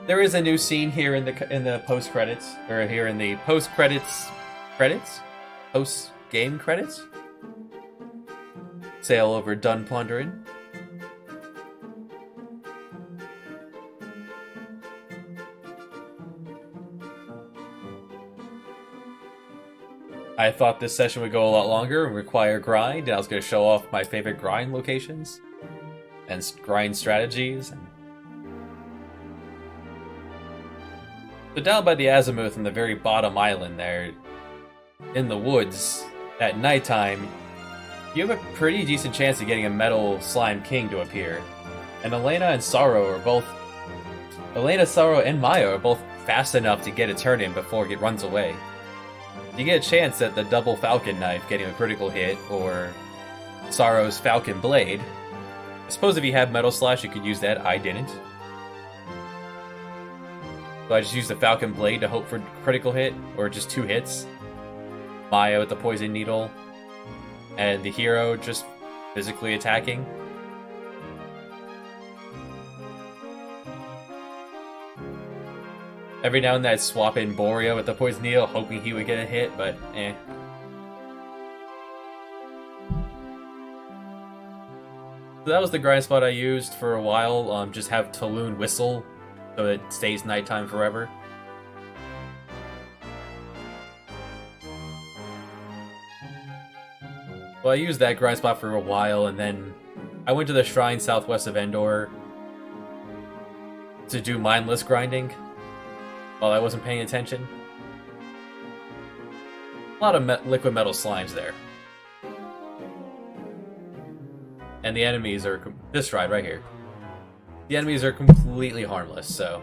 There is a new scene here in the post credits, or here in the post credits post game credits. Sail over Dun Plundering. I thought this session would go a lot longer and require grind, and I was going to show off my favorite grind locations and grind strategies. So down by the Azimuth in the very bottom island there, in the woods, at nighttime, you have a pretty decent chance of getting a Metal Slime King to appear. And Elena, Sorrow, and Maya are both fast enough to get a turn in before it runs away. You get a chance at the double Falcon Knife getting a critical hit, or Sorrow's Falcon Blade. I suppose if you have Metal Slash, you could use that. I didn't. So I just used the Falcon Blade to hope for critical hit, or just 2 hits. Maya with the Poison Needle, and the hero just physically attacking. Every now and then I'd swap in Borea with the Poison Needle, hoping he would get a hit, but eh. So that was the grind spot I used for a while. Just have Taloon whistle so it stays nighttime forever. Well, I used that grind spot for a while, and then I went to the shrine southwest of Endor to do mindless grinding while I wasn't paying attention. A lot of liquid metal slimes there. And the enemies are... this ride right here. The enemies are completely harmless, so...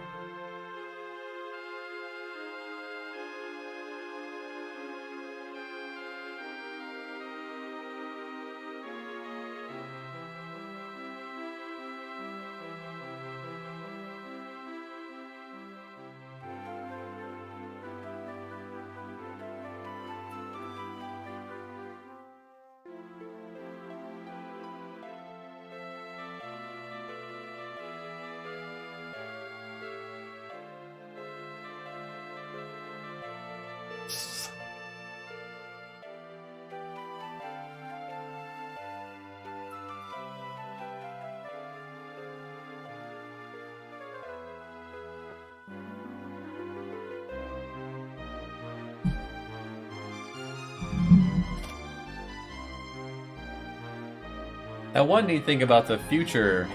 Now, one neat thing about the future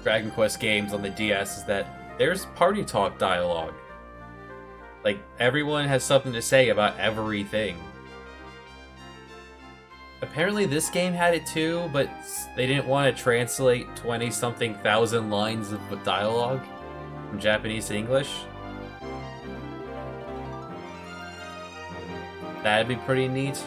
Dragon Quest games on the DS is that there's party talk dialogue. Like, everyone has something to say about everything. Apparently this game had it too, but they didn't want to translate 20-something thousand lines of dialogue from Japanese to English. That'd be pretty neat.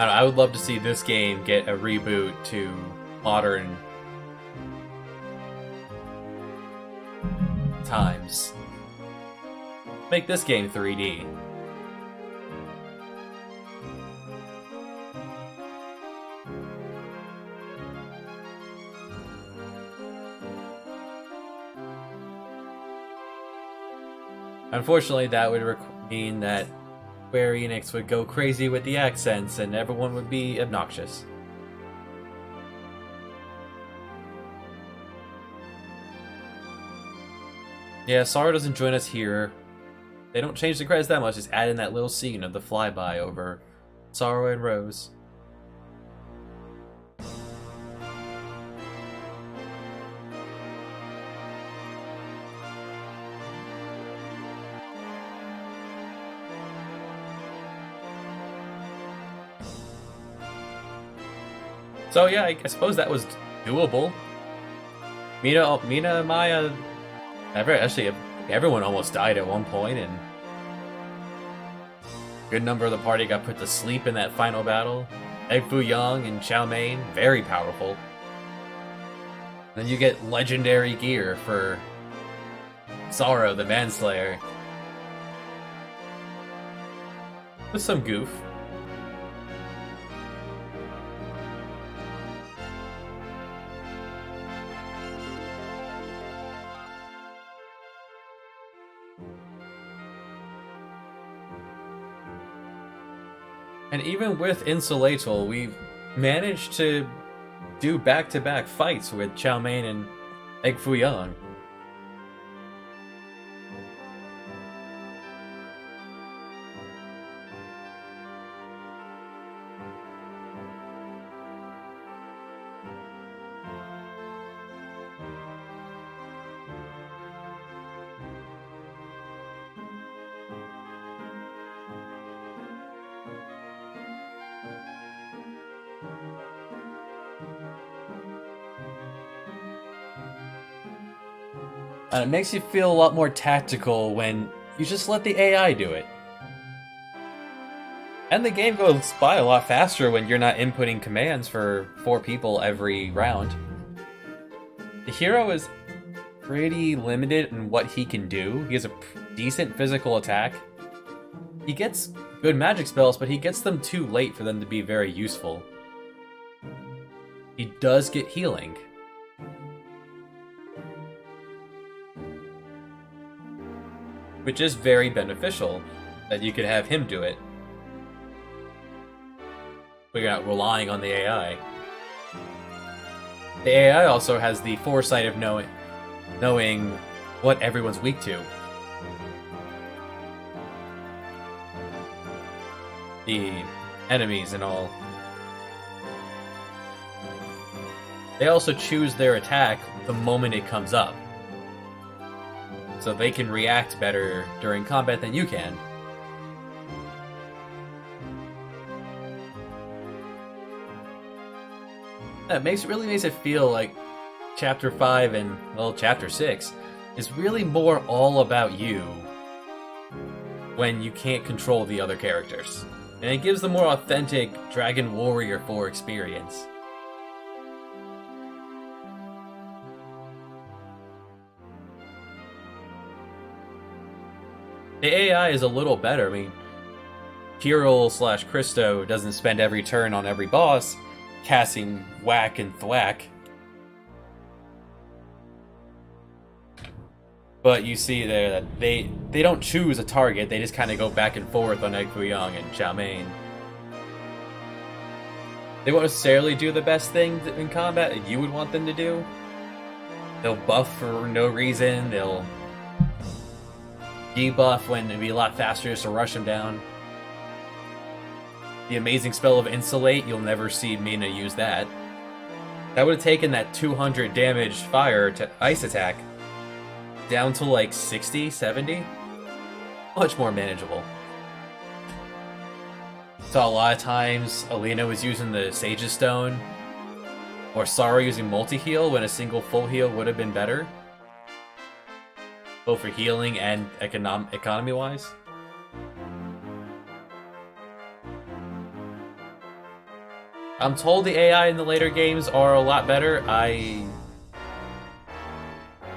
I would love to see this game get a reboot to modern times. Make this game 3D. Unfortunately, that would mean that Square Enix would go crazy with the accents and everyone would be obnoxious. Yeah, Sora doesn't join us here. They don't change the credits that much, just add in that little scene of the flyby over Sora and Rose. So yeah, I suppose that was doable. Mina, Maya, actually, everyone almost died at one point, and a good number of the party got put to sleep in that final battle. Egg Foo Young and Chow Mein, very powerful. Then you get legendary gear for Sorrow, the Manslayer. With some goof. And even with Insulatal, we managed to do back-to-back fights with Chow Mein and Egg Foo Young. And it makes you feel a lot more tactical when you just let the AI do it. And the game goes by a lot faster when you're not inputting commands for 4 people every round. The hero is pretty limited in what he can do. He has a decent physical attack. He gets good magic spells, but he gets them too late for them to be very useful. He does get healing. Which is very beneficial, that you could have him do it. But you're not relying on the AI. The AI also has the foresight of knowing what everyone's weak to. The enemies and all. They also choose their attack the moment it comes up. So they can react better during combat than you can. That really makes it feel like Chapter 5 and, well, Chapter 6 is really more all about you when you can't control the other characters. And it gives the more authentic Dragon Warrior 4 experience. The AI is a little better. I mean, Kirill/Christo doesn't spend every turn on every boss casting whack and thwack. But you see there that they don't choose a target, they just kind of go back and forth on Egg Foo Young and Chow Mein. They won't necessarily do the best thing in combat that you would want them to do. They'll buff for no reason, they'll debuff when it'd be a lot faster just to rush them down. The amazing spell of Insulate, you'll never see Mina use that. That would have taken that 200 damage fire to ice attack down to like 60, 70? much more manageable. So a lot of times, Alina was using the Sage's Stone, or Sara using multi-heal when a single full heal would have been better. Both for healing and economy-wise. I'm told the AI in the later games are a lot better. I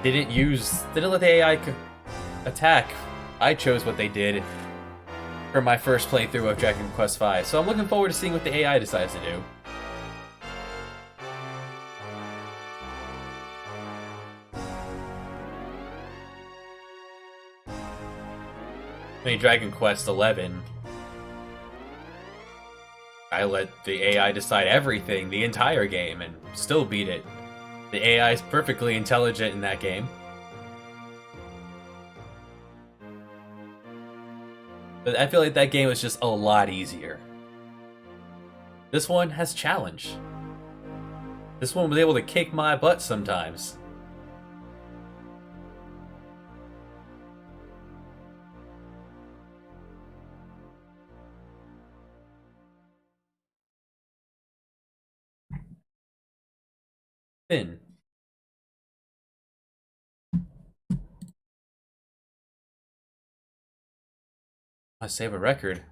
didn't let the AI attack. I chose what they did for my first playthrough of Dragon Quest V, so I'm looking forward to seeing what the AI decides to do. I mean, Dragon Quest XI, I let the AI decide everything the entire game and still beat it. The AI is perfectly intelligent in that game. But I feel like that game was just a lot easier. This one has challenge. This one was able to kick my butt sometimes. Finn. I save a record.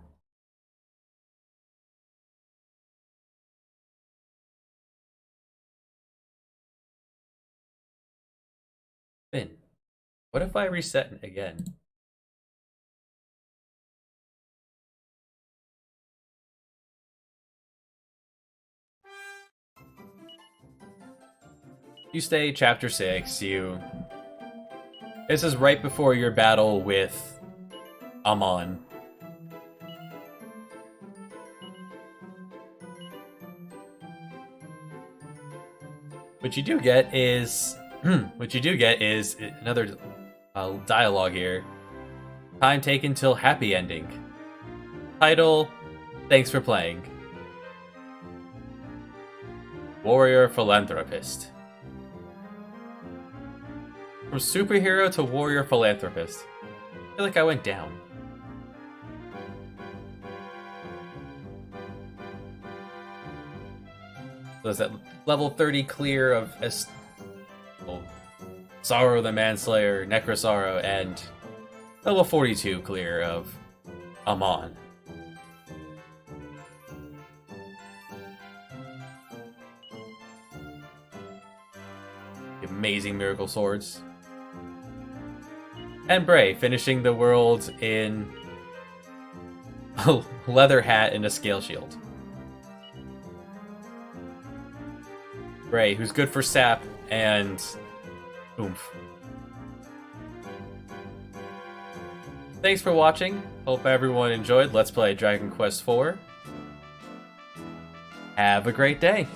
Finn. What if I reset it again? You stay chapter 6, This is right before your battle with Aamon. What you do get is another dialogue here. Time taken till happy ending. Title, thanks for playing. Warrior philanthropist. From superhero to warrior philanthropist. I feel like I went down. So is that level 30 clear of Sorrow the Manslayer, Necrosarrow, and level 42 clear of Aamon. Amazing miracle swords. And Bray finishing the world in a leather hat and a scale shield. Bray, who's good for sap and oomph. Thanks for watching. Hope everyone enjoyed Let's Play Dragon Quest IV. Have a great day.